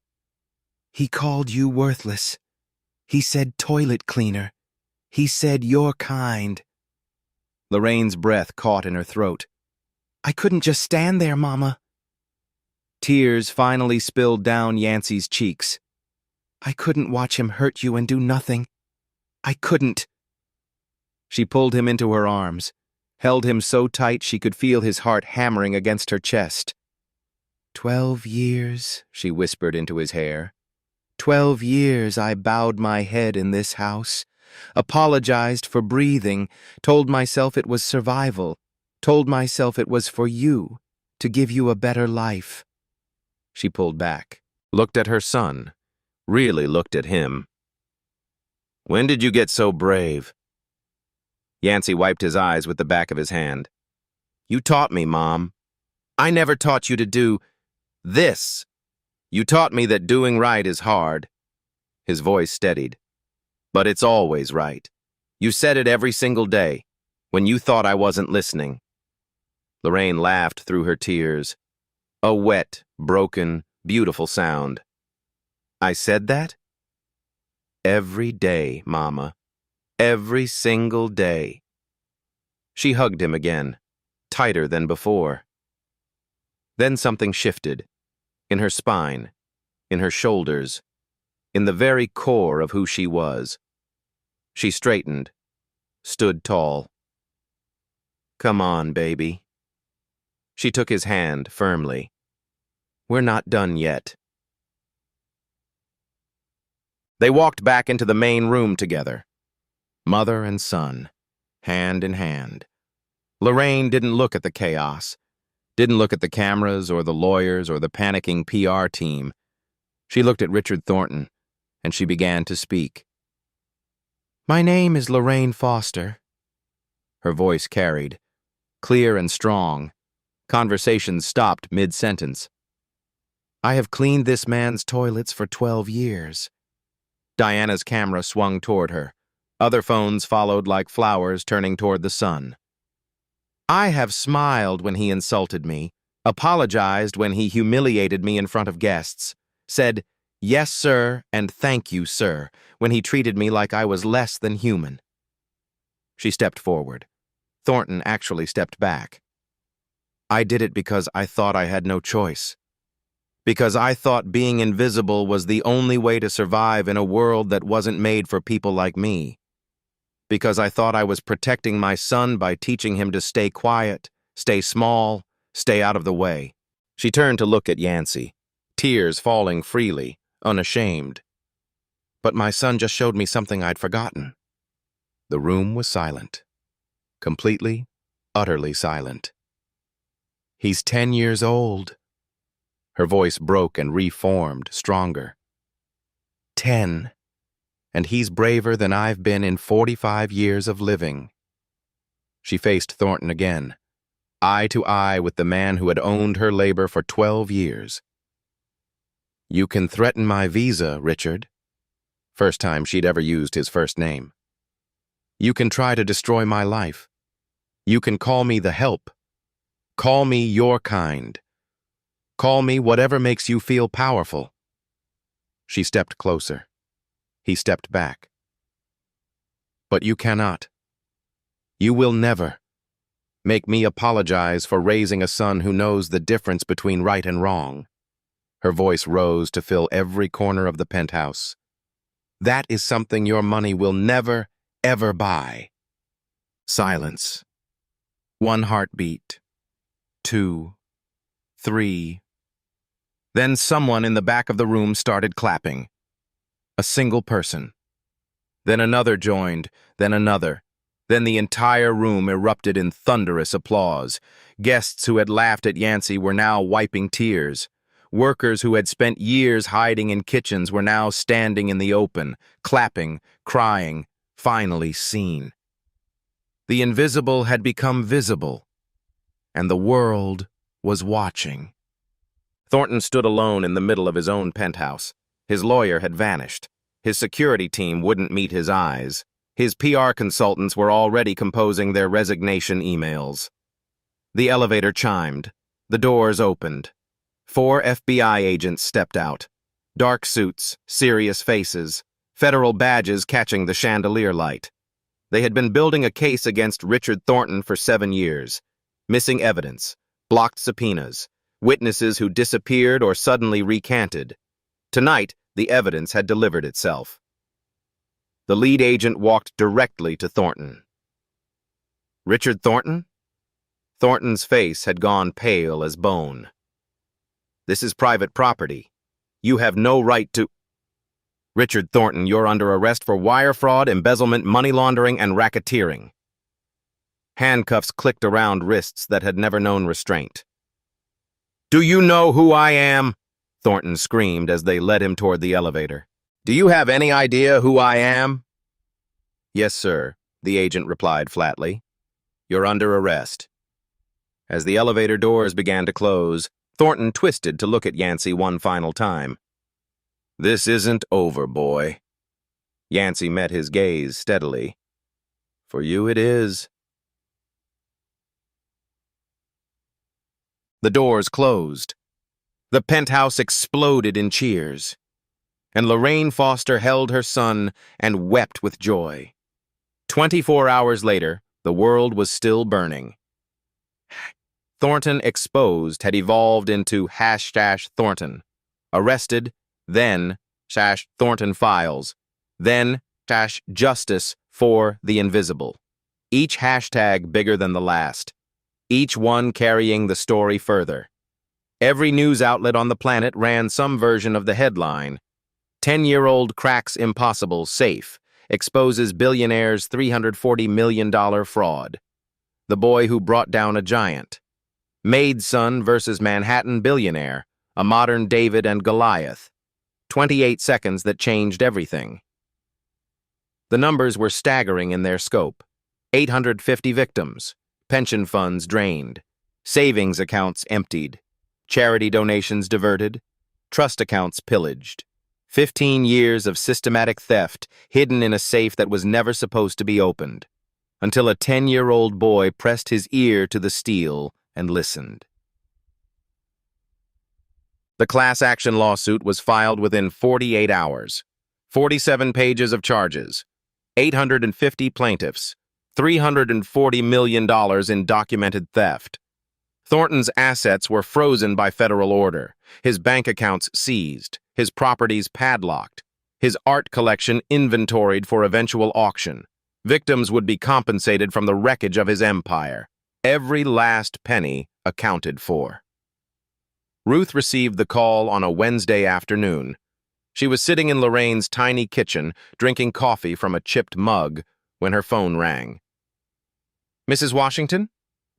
"He called you worthless. He said toilet cleaner. He said you're kind." Lorraine's breath caught in her throat. "I couldn't just stand there, Mama." Tears finally spilled down Yancey's cheeks. "I couldn't watch him hurt you and do nothing. I couldn't." She pulled him into her arms, held him so tight she could feel his heart hammering against her chest. 12 years, she whispered into his hair. 12 years I bowed my head in this house, apologized for breathing, told myself it was survival, told myself it was for you, to give you a better life. She pulled back, looked at her son, really looked at him. "When did you get so brave?" Yancey wiped his eyes with the back of his hand. "You taught me, Mom. I never taught you to do this. You taught me that doing right is hard." His voice steadied. "But it's always right. You said it every single day, when you thought I wasn't listening." Lorraine laughed through her tears. A wet, broken, beautiful sound. "I said that?" "Every day, Mama. Every single day." She hugged him again, tighter than before. Then something shifted, in her spine, in her shoulders, in the very core of who she was. She straightened, stood tall. "Come on, baby." She took his hand firmly. "We're not done yet." They walked back into the main room together. Mother and son, hand in hand. Lorraine didn't look at the chaos, didn't look at the cameras or the lawyers or the panicking PR team. She looked at Richard Thornton, and she began to speak. "My name is Lorraine Foster." Her voice carried, clear and strong. Conversations stopped mid-sentence. "I have cleaned this man's toilets for 12 years. Diana's camera swung toward her. Other phones followed like flowers turning toward the sun. "I have smiled when he insulted me, apologized when he humiliated me in front of guests, said, 'Yes, sir,' and 'Thank you, sir,' when he treated me like I was less than human." She stepped forward. Thornton actually stepped back. "I did it because I thought I had no choice. Because I thought being invisible was the only way to survive in a world that wasn't made for people like me. Because I thought I was protecting my son by teaching him to stay quiet, stay small, stay out of the way." She turned to look at Yancey, tears falling freely, unashamed. "But my son just showed me something I'd forgotten." The room was silent. Completely, utterly silent. "He's 10 years old." Her voice broke and reformed, stronger. 10. And he's braver than I've been in 45 years of living. She faced Thornton again, eye to eye with the man who had owned her labor for 12 years. "You can threaten my visa, Richard." First time she'd ever used his first name. "You can try to destroy my life. You can call me the help. Call me your kind. Call me whatever makes you feel powerful. She stepped closer. He stepped back. But you cannot. You will never make me apologize for raising a son who knows the difference between right and wrong. Her voice rose to fill every corner of the penthouse. That is something your money will never, ever buy. Silence. 1 heartbeat. 2. 3. Then someone in the back of the room started clapping. A single person. Then another joined, then another. Then the entire room erupted in thunderous applause. Guests who had laughed at Yancey were now wiping tears. Workers who had spent years hiding in kitchens were now standing in the open, clapping, crying, finally seen. The invisible had become visible, and the world was watching. Thornton stood alone in the middle of his own penthouse. His lawyer had vanished. His security team wouldn't meet his eyes. His PR consultants were already composing their resignation emails. The elevator chimed. The doors opened. 4 FBI agents stepped out. Dark suits, serious faces, federal badges catching the chandelier light. They had been building a case against Richard Thornton for 7 years. Missing evidence, blocked subpoenas, witnesses who disappeared or suddenly recanted. Tonight, the evidence had delivered itself. The lead agent walked directly to Thornton. Richard Thornton? Thornton's face had gone pale as bone. This is private property. You have no right to... Richard Thornton, you're under arrest for wire fraud, embezzlement, money laundering, and racketeering. Handcuffs clicked around wrists that had never known restraint. Do you know who I am? Thornton screamed as they led him toward the elevator. Do you have any idea who I am? Yes, sir, the agent replied flatly. You're under arrest. As the elevator doors began to close, Thornton twisted to look at Yancey one final time. This isn't over, boy. Yancey met his gaze steadily. For you it is. The doors closed. The penthouse exploded in cheers. And Lorraine Foster held her son and wept with joy. 24 hours later, the world was still burning. Thornton Exposed had evolved into #Thornton. Arrested, then #Thornton Files, then #Justice for the Invisible. Each hashtag bigger than the last. Each one carrying the story further. Every news outlet on the planet ran some version of the headline. 10-year-old cracks impossible safe, exposes billionaire's $340 million fraud. The boy who brought down a giant. Maid son versus Manhattan billionaire, a modern David and Goliath. 28 seconds that changed everything. The numbers were staggering in their scope. 850 victims, pension funds drained, savings accounts emptied, charity donations diverted, trust accounts pillaged. 15 years of systematic theft hidden in a safe that was never supposed to be opened, until a 10-year-old boy pressed his ear to the steel and listened. The class action lawsuit was filed within 48 hours. 47 pages of charges, 850 plaintiffs, $340 million in documented theft. Thornton's assets were frozen by federal order, his bank accounts seized, his properties padlocked, his art collection inventoried for eventual auction. Victims would be compensated from the wreckage of his empire. Every last penny accounted for. Ruth received the call on a Wednesday afternoon. She was sitting in Lorraine's tiny kitchen, drinking coffee from a chipped mug, when her phone rang. Mrs. Washington?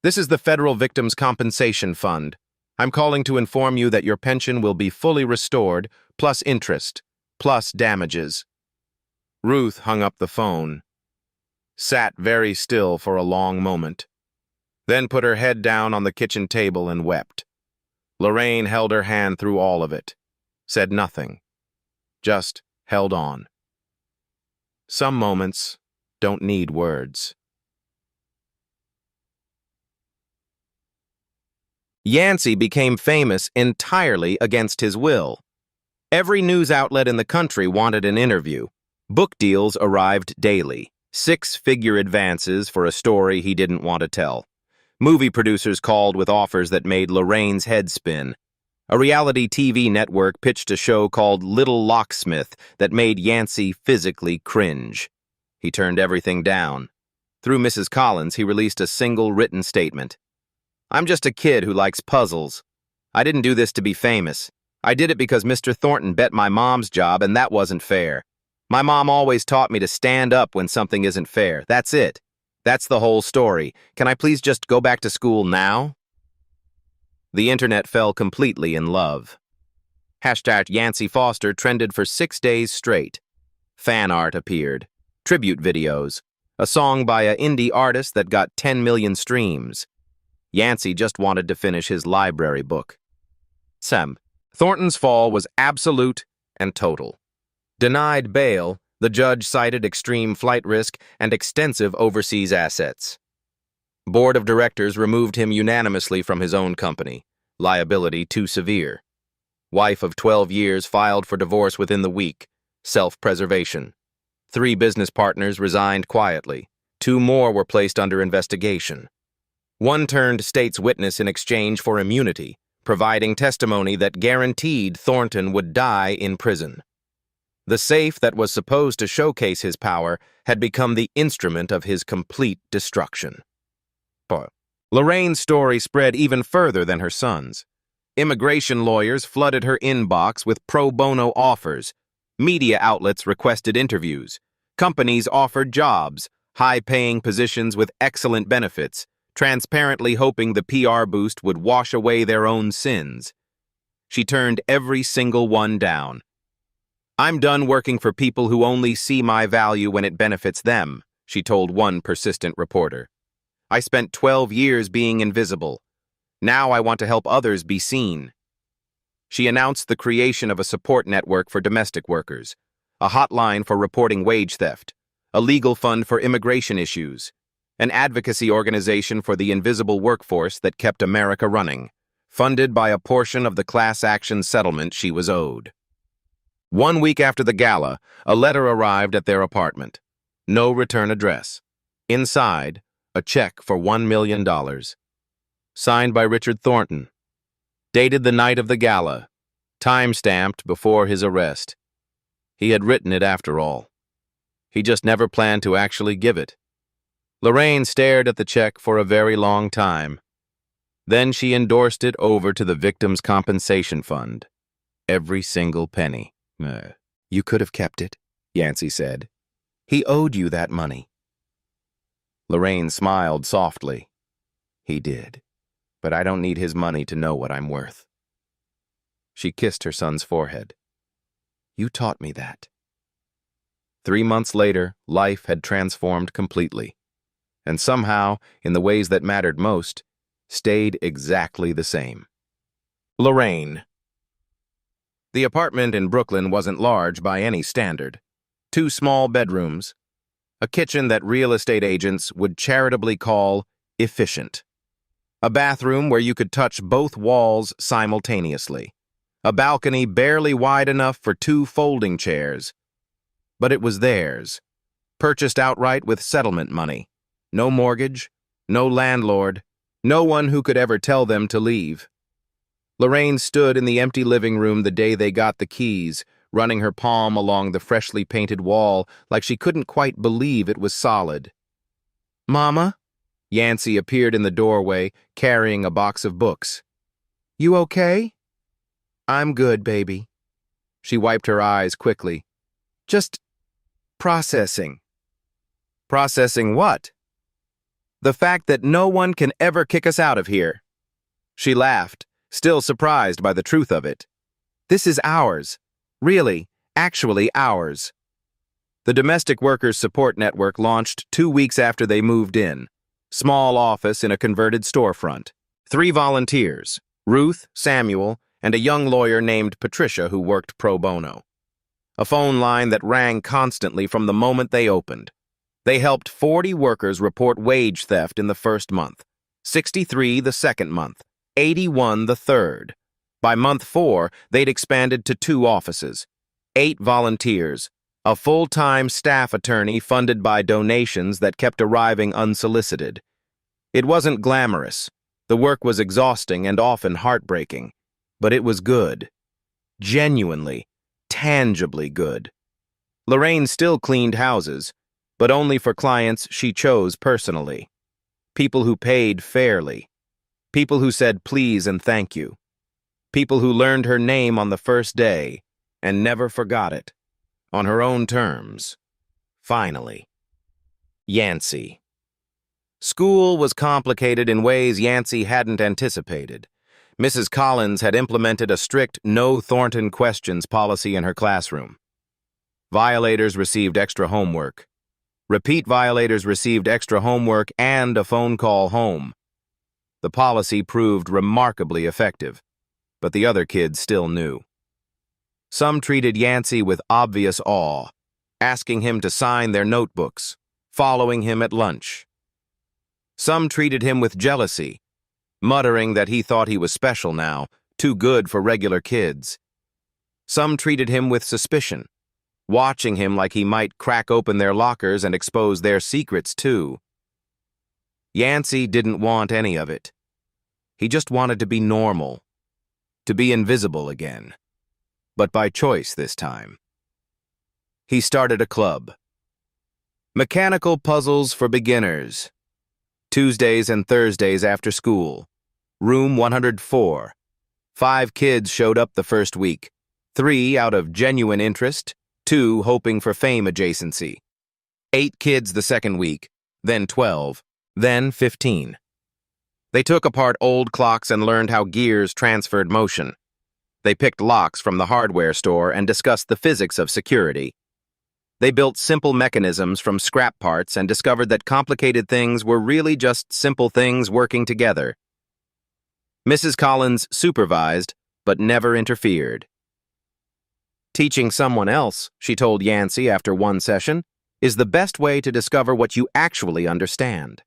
This is the Federal Victims Compensation Fund. I'm calling to inform you that your pension will be fully restored, plus interest, plus damages. Ruth hung up the phone, sat very still for a long moment, then put her head down on the kitchen table and wept. Lorraine held her hand through all of it, said nothing, just held on. Some moments don't need words. Yancey became famous entirely against his will. Every news outlet in the country wanted an interview. Book deals arrived daily, six-figure advances for a story he didn't want to tell. Movie producers called with offers that made Lorraine's head spin. A reality TV network pitched a show called Little Locksmith that made Yancey physically cringe. He turned everything down. Through Mrs. Collins, he released a single written statement. "I'm just a kid who likes puzzles. I didn't do this to be famous. I did it because Mr. Thornton bet my mom's job, and that wasn't fair. My mom always taught me to stand up when something isn't fair. That's it. That's the whole story. Can I please just go back to school now?" The internet fell completely in love. Hashtag Yancey Foster trended for 6 days straight. Fan art appeared, tribute videos, a song by an indie artist that got 10 million streams. Yancey just wanted to finish his library book. Thornton's fall was absolute and total. Denied bail, the judge cited extreme flight risk and extensive overseas assets. Board of directors removed him unanimously from his own company. Liability too severe. Wife of 12 years filed for divorce within the week. Self-preservation. 3 business partners resigned quietly. 2 more were placed under investigation. 1 turned state's witness in exchange for immunity, providing testimony that guaranteed Thornton would die in prison. The safe that was supposed to showcase his power had become the instrument of his complete destruction. Lorraine's story spread even further than her son's. Immigration lawyers flooded her inbox with pro bono offers. Media outlets requested interviews. Companies offered jobs, high-paying positions with excellent benefits, transparently hoping the PR boost would wash away their own sins. She turned every single one down. "I'm done working for people who only see my value when it benefits them," she told one persistent reporter. "I spent 12 years being invisible. Now I want to help others be seen." She announced the creation of a support network for domestic workers, a hotline for reporting wage theft, a legal fund for immigration issues, an advocacy organization for the invisible workforce that kept America running, funded by a portion of the class action settlement she was owed. 1 week after the gala, a letter arrived at their apartment. No return address. Inside, a check for $1 million. Signed by Richard Thornton. Dated the night of the gala. Time-stamped before his arrest. He had written it after all. He just never planned to actually give it. Lorraine stared at the check for a very long time. Then she endorsed it over to the Victims' Compensation Fund. Every single penny. "You could have kept it," Yancey said. "He owed you that money." Lorraine smiled softly. "He did, but I don't need his money to know what I'm worth." She kissed her son's forehead. "You taught me that." 3 months later, life had transformed completely, and somehow, in the ways that mattered most, stayed exactly the same. Lorraine. The apartment in Brooklyn wasn't large by any standard. 2 small bedrooms, a kitchen that real estate agents would charitably call efficient, a bathroom where you could touch both walls simultaneously, a balcony barely wide enough for 2 folding chairs. But it was theirs, purchased outright with settlement money. No mortgage, no landlord, no one who could ever tell them to leave. Lorraine stood in the empty living room the day they got the keys, running her palm along the freshly painted wall like she couldn't quite believe it was solid. "Mama?" Yancey appeared in the doorway, carrying a box of books. "You okay?" "I'm good, baby." She wiped her eyes quickly. "Just processing." "Processing what?" "The fact that no one can ever kick us out of here." She laughed, still surprised by the truth of it. "This is ours. Really, actually ours." The Domestic Workers Support Network launched 2 weeks after they moved in. Small office in a converted storefront. 3 volunteers, Ruth, Samuel, and a young lawyer named Patricia who worked pro bono. A phone line that rang constantly from the moment they opened. They helped 40 workers report wage theft in the first month, 63 the second month, 81 the third. By month 4, they'd expanded to 2 offices, 8 volunteers, a full-time staff attorney funded by donations that kept arriving unsolicited. It wasn't glamorous. The work was exhausting and often heartbreaking. But it was good. Genuinely, tangibly good. Lorraine still cleaned houses, but only for clients she chose personally. People who paid fairly. People who said please and thank you. People who learned her name on the first day and never forgot it. On her own terms. Finally. Yancey. School was complicated in ways Yancey hadn't anticipated. Mrs. Collins had implemented a strict no Thornton questions policy in her classroom. Violators received extra homework. Repeat violators received extra homework and a phone call home. The policy proved remarkably effective, but the other kids still knew. Some treated Yancey with obvious awe, asking him to sign their notebooks, following him at lunch. Some treated him with jealousy, muttering that he thought he was special now, too good for regular kids. Some treated him with suspicion, watching him like he might crack open their lockers and expose their secrets too. Yancey didn't want any of it. He just wanted to be normal, to be invisible again. But by choice this time. He started a club. Mechanical puzzles for beginners. Tuesdays and Thursdays after school. Room 104. 5 kids showed up the first week. 3 out of genuine interest, 2 hoping for fame adjacency. 8 kids the second week, then 12, then 15. They took apart old clocks and learned how gears transferred motion. They picked locks from the hardware store and discussed the physics of security. They built simple mechanisms from scrap parts and discovered that complicated things were really just simple things working together. Mrs. Collins supervised, but never interfered. Teaching someone else, she told Yancey after one session, is the best way to discover what you actually understand.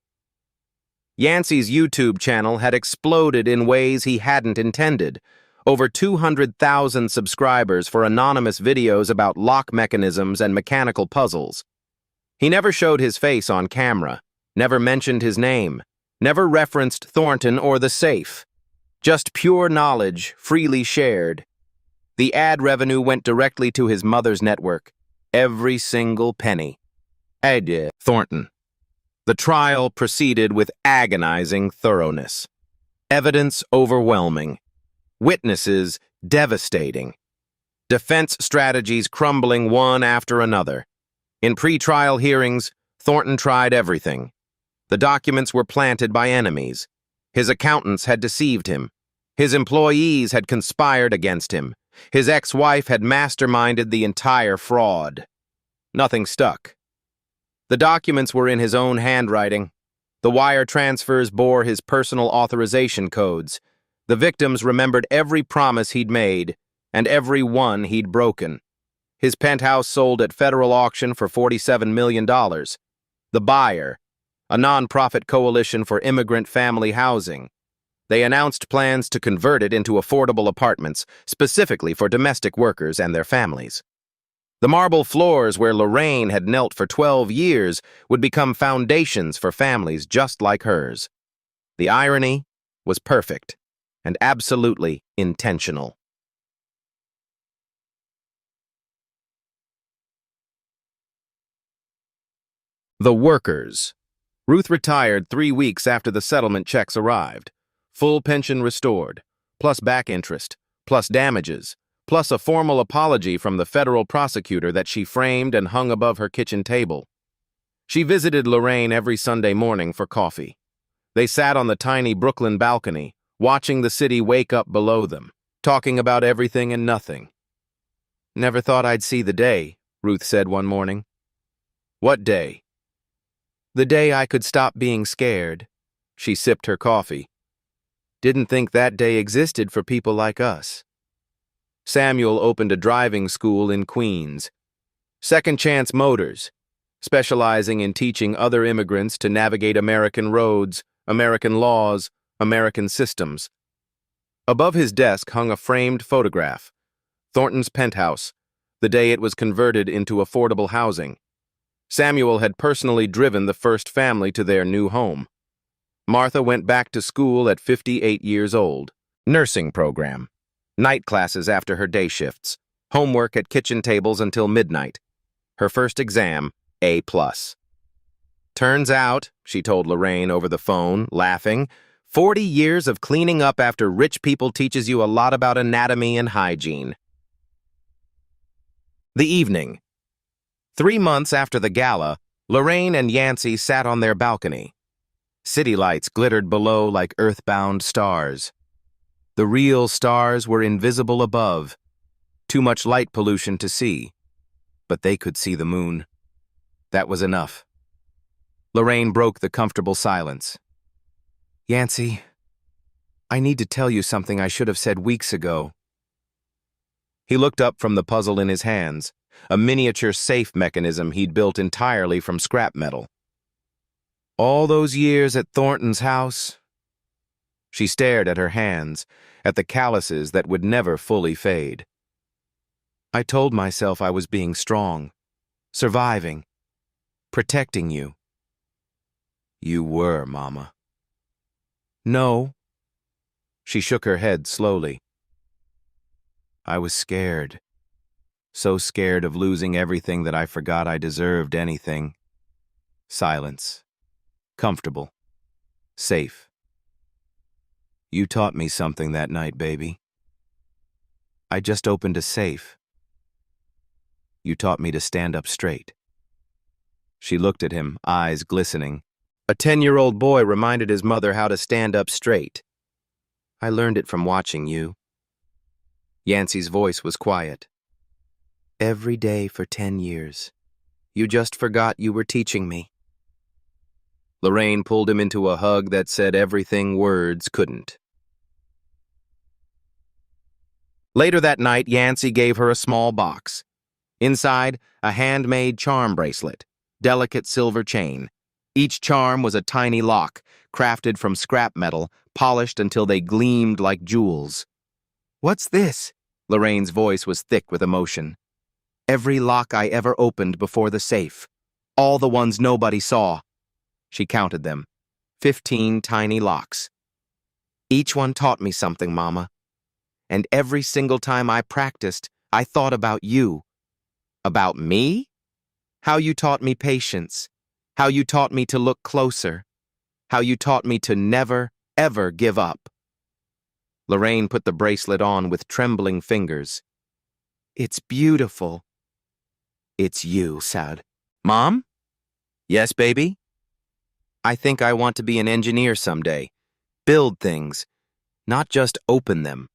Yancey's YouTube channel had exploded in ways he hadn't intended. Over 200,000 subscribers for anonymous videos about lock mechanisms and mechanical puzzles. He never showed his face on camera, never mentioned his name, never referenced Thornton or the safe. Just pure knowledge, freely shared. The ad revenue went directly to his mother's network. Every single penny. Thornton. The trial proceeded with agonizing thoroughness. Evidence overwhelming. Witnesses devastating. Defense strategies crumbling one after another. In pre-trial hearings, Thornton tried everything. The documents were planted by enemies. His accountants had deceived him. His employees had conspired against him. His ex-wife had masterminded the entire fraud. Nothing stuck. The documents were in his own handwriting. The wire transfers bore his personal authorization codes. The victims remembered every promise he'd made, and every one he'd broken. His penthouse sold at federal auction for $47 million. The buyer, a nonprofit coalition for immigrant family housing. They announced plans to convert it into affordable apartments, specifically for domestic workers and their families. The marble floors where Lorraine had knelt for 12 years would become foundations for families just like hers. The irony was perfect and absolutely intentional. The workers. Ruth retired 3 weeks after the settlement checks arrived. Full pension restored, plus back interest, plus damages, plus a formal apology from the federal prosecutor that she framed and hung above her kitchen table. She visited Lorraine every Sunday morning for coffee. They sat on the tiny Brooklyn balcony, watching the city wake up below them, talking about everything and nothing. "Never thought I'd see the day," Ruth said one morning. "What day?" "The day I could stop being scared." She sipped her coffee. "Didn't think that day existed for people like us." Samuel opened a driving school in Queens. Second Chance Motors, specializing in teaching other immigrants to navigate American roads, American laws, American systems. Above his desk hung a framed photograph, Thornton's penthouse, the day it was converted into affordable housing. Samuel had personally driven the first family to their new home. Martha went back to school at 58 years old. Nursing program. Night classes after her day shifts. Homework at kitchen tables until midnight. Her first exam, A+. Turns out, she told Lorraine over the phone, laughing, 40 years of cleaning up after rich people teaches you a lot about anatomy and hygiene. The evening. 3 months after the gala, Lorraine and Yancey sat on their balcony. City lights glittered below like earthbound stars. The real stars were invisible above. Too much light pollution to see. But they could see the moon. That was enough. Lorraine broke the comfortable silence. Yancey, I need to tell you something I should have said weeks ago. He looked up from the puzzle in his hands, a miniature safe mechanism he'd built entirely from scrap metal. All those years at Thornton's house. She stared at her hands, at the calluses that would never fully fade. I told myself I was being strong, surviving, protecting you. You were, Mama. No. She shook her head slowly. I was scared. So scared of losing everything that I forgot I deserved anything. Silence. Comfortable. Safe. You taught me something that night, baby. I just opened a safe. You taught me to stand up straight. She looked at him, eyes glistening. A 10-year-old boy reminded his mother how to stand up straight. I learned it from watching you. Yancey's voice was quiet. Every day for 10 years. You just forgot you were teaching me. Lorraine pulled him into a hug that said everything words couldn't. Later that night, Yancey gave her a small box. Inside, a handmade charm bracelet, delicate silver chain. Each charm was a tiny lock, crafted from scrap metal, polished until they gleamed like jewels. What's this? Lorraine's voice was thick with emotion. Every lock I ever opened before the safe. All the ones nobody saw. She counted them. 15 tiny locks. Each one taught me something, Mama. And every single time I practiced, I thought about you. About me? How you taught me patience. How you taught me to look closer. How you taught me to never, ever give up. Lorraine put the bracelet on with trembling fingers. It's beautiful. It's you, Sad. Mom? Yes, baby? I think I want to be an engineer someday. Build things, not just open them.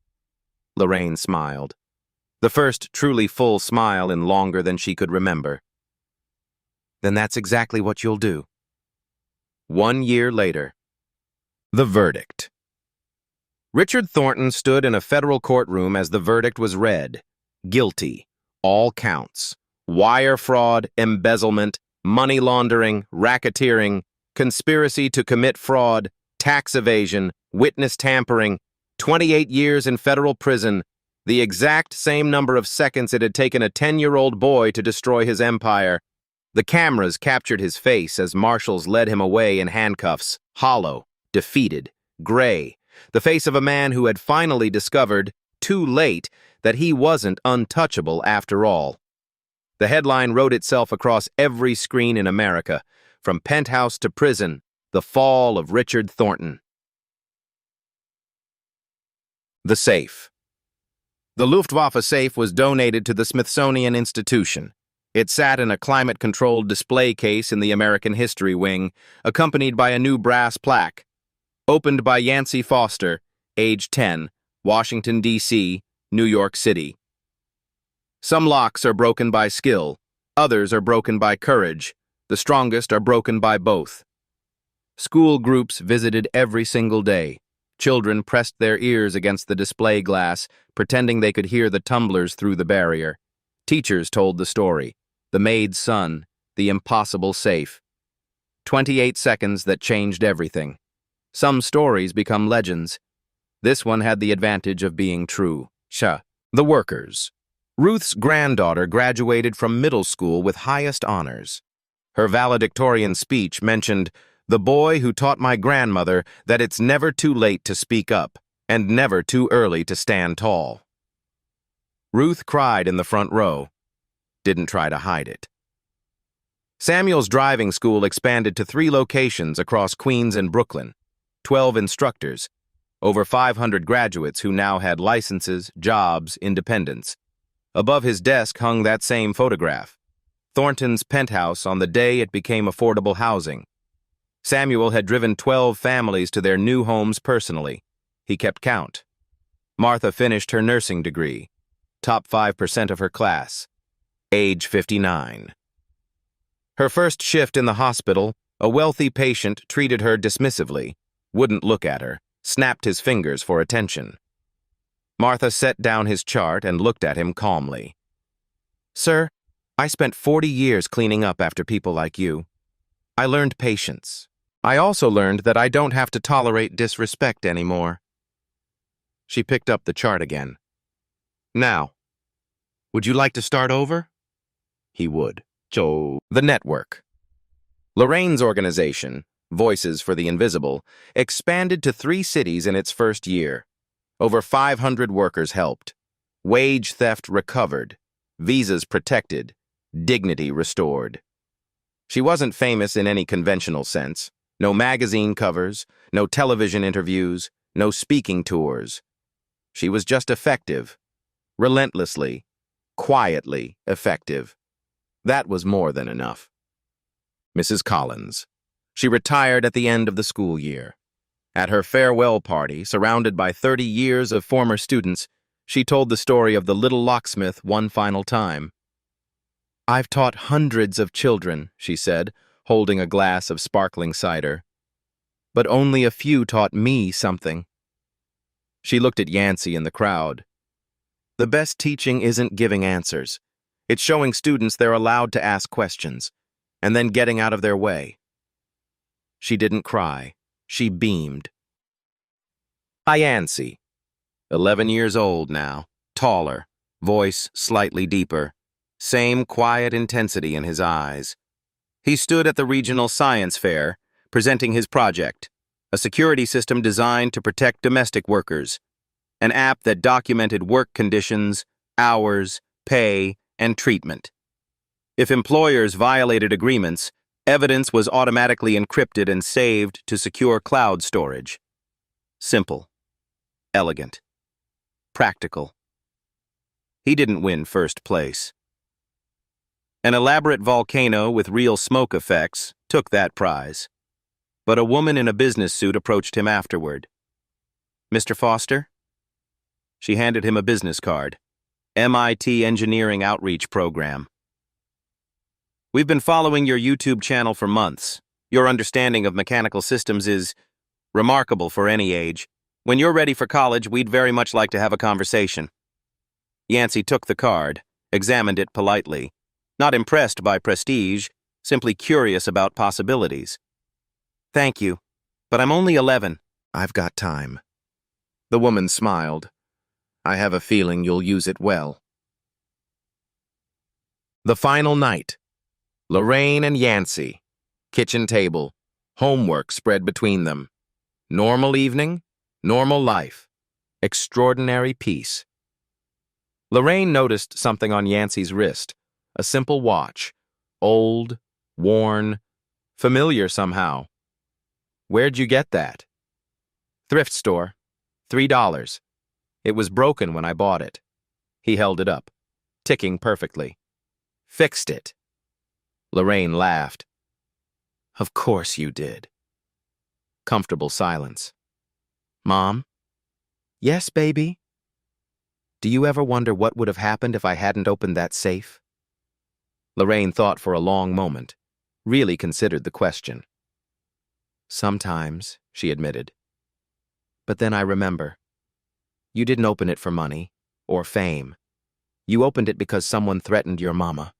Lorraine smiled. The first truly full smile in longer than she could remember. Then that's exactly what you'll do. 1 year later. The verdict. Richard Thornton stood in a federal courtroom as the verdict was read. Guilty. All counts. Wire fraud, embezzlement, money laundering, racketeering, conspiracy to commit fraud, tax evasion, witness tampering, 28 years in federal prison, the exact same number of seconds it had taken a 10-year-old boy to destroy his empire. The cameras captured his face as marshals led him away in handcuffs, hollow, defeated, gray, the face of a man who had finally discovered, too late, that he wasn't untouchable after all. The headline wrote itself across every screen in America, from penthouse to prison, the fall of Richard Thornton. The safe. The Luftwaffe safe was donated to the Smithsonian Institution. It sat in a climate-controlled display case in the American History Wing, accompanied by a new brass plaque. Opened by Yancey Foster, age 10, Washington, D.C., New York City. Some locks are broken by skill, others are broken by courage, the strongest are broken by both. School groups visited every single day. Children pressed their ears against the display glass, pretending they could hear the tumblers through the barrier. Teachers told the story. The Maid's son, the impossible safe. 28 seconds that changed everything. Some stories become legends. This one had the advantage of being true. The workers. Ruth's granddaughter graduated from middle school with highest honors. Her valedictorian speech mentioned, "The boy who taught my grandmother that it's never too late to speak up and never too early to stand tall." Ruth cried in the front row. Didn't try to hide it. Samuel's driving school expanded to 3 locations across Queens and Brooklyn, 12 instructors, over 500 graduates who now had licenses, jobs, independence. Above his desk hung that same photograph, Thornton's penthouse on the day it became affordable housing. Samuel had driven 12 families to their new homes personally. He kept count. Martha finished her nursing degree, top 5% of her class, age 59. Her first shift in the hospital, a wealthy patient treated her dismissively, wouldn't look at her, snapped his fingers for attention. Martha set down his chart and looked at him calmly. "Sir, I spent 40 years cleaning up after people like you. I learned patience. I also learned that I don't have to tolerate disrespect anymore." She picked up the chart again. "Now, would you like to start over?" He would. The network. Lorraine's organization, Voices for the Invisible, expanded to 3 cities in its first year. Over 500 workers helped. Wage theft recovered. Visas protected. Dignity restored. She wasn't famous in any conventional sense. No magazine covers, no television interviews, no speaking tours. She was just effective. Relentlessly, quietly effective. That was more than enough. Mrs. Collins. She retired at the end of the school year. At her farewell party, surrounded by 30 years of former students, she told the story of the little locksmith one final time. "I've taught hundreds of children," she said, holding a glass of sparkling cider. "But only a few taught me something." She looked at Yancey in the crowd. The best teaching isn't giving answers. It's showing students they're allowed to ask questions, and then getting out of their way. She didn't cry. She beamed. Yancey, 11 years old now, taller, voice slightly deeper, same quiet intensity in his eyes. He stood at the regional science fair, presenting his project, a security system designed to protect domestic workers, an app that documented work conditions, hours, pay, and treatment. If employers violated agreements, evidence was automatically encrypted and saved to secure cloud storage. Simple, elegant, practical. He didn't win first place. An elaborate volcano with real smoke effects took that prize. But a woman in a business suit approached him afterward. "Mr. Foster?" She handed him a business card. MIT Engineering Outreach Program. "We've been following your YouTube channel for months. Your understanding of mechanical systems is remarkable for any age. When you're ready for college, we'd very much like to have a conversation." Yancey took the card, examined it politely, not impressed by prestige, simply curious about possibilities. "Thank you, but I'm only 11. I've got time." The woman smiled. "I have a feeling you'll use it well." The final night. Lorraine and Yancey. Kitchen table. Homework spread between them. Normal evening. Normal life. Extraordinary peace. Lorraine noticed something on Yancey's wrist. A simple watch. Old, worn, familiar somehow. "Where'd you get that?" "Thrift store. $3. It was broken when I bought it." He held it up, ticking perfectly. "Fixed it." Lorraine laughed. "Of course you did." Comfortable silence. "Mom?" "Yes, baby?" "Do you ever wonder what would have happened if I hadn't opened that safe?" Lorraine thought for a long moment, really considered the question. "Sometimes," she admitted. "But then I remember. You didn't open it for money or fame. You opened it because someone threatened your mama."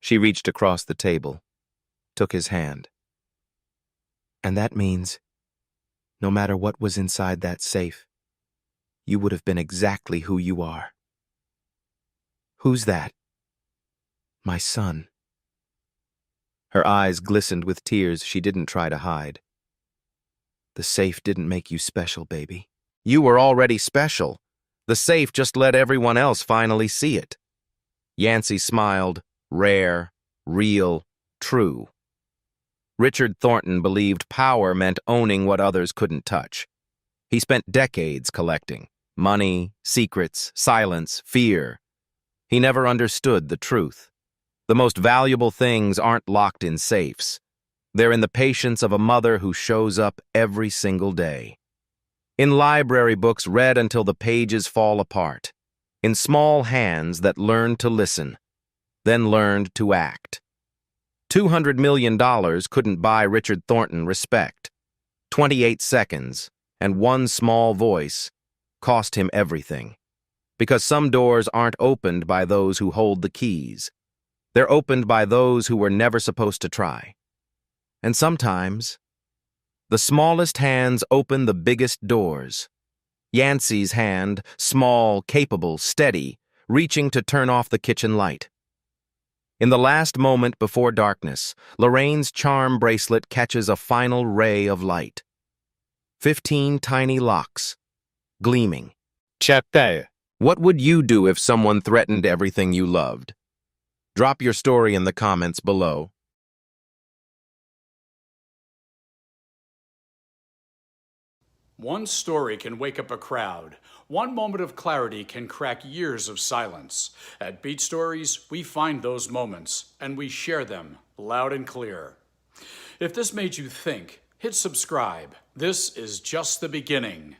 She reached across the table, took his hand. "And that means No matter what was inside that safe, you would have been exactly who you are. Who's that? My son. Her eyes glistened with tears she didn't try to hide. The safe didn't make you special, baby. You were already special. The safe just let everyone else finally see it. Yancey smiled, rare, real, true. Richard Thornton believed power meant owning what others couldn't touch. He spent decades collecting money, secrets, silence, fear. He never understood the truth. The most valuable things aren't locked in safes. They're in the patience of a mother who shows up every single day. In library books read until the pages fall apart. In small hands that learned to listen, then learned to act. $200 million couldn't buy Richard Thornton respect. 28 seconds and one small voice cost him everything. Because some doors aren't opened by those who hold the keys. They're opened by those who were never supposed to try. And sometimes, the smallest hands open the biggest doors. Yancey's hand, small, capable, steady, reaching to turn off the kitchen light. In the last moment before darkness, Lorraine's charm bracelet catches a final ray of light. 15 tiny locks, gleaming. Chapter. What would you do if someone threatened everything you loved? Drop your story in the comments below. One story can wake up a crowd. One moment of clarity can crack years of silence. At Beat Stories, we find those moments, and we share them loud and clear. If this made you think, hit subscribe. This is just the beginning.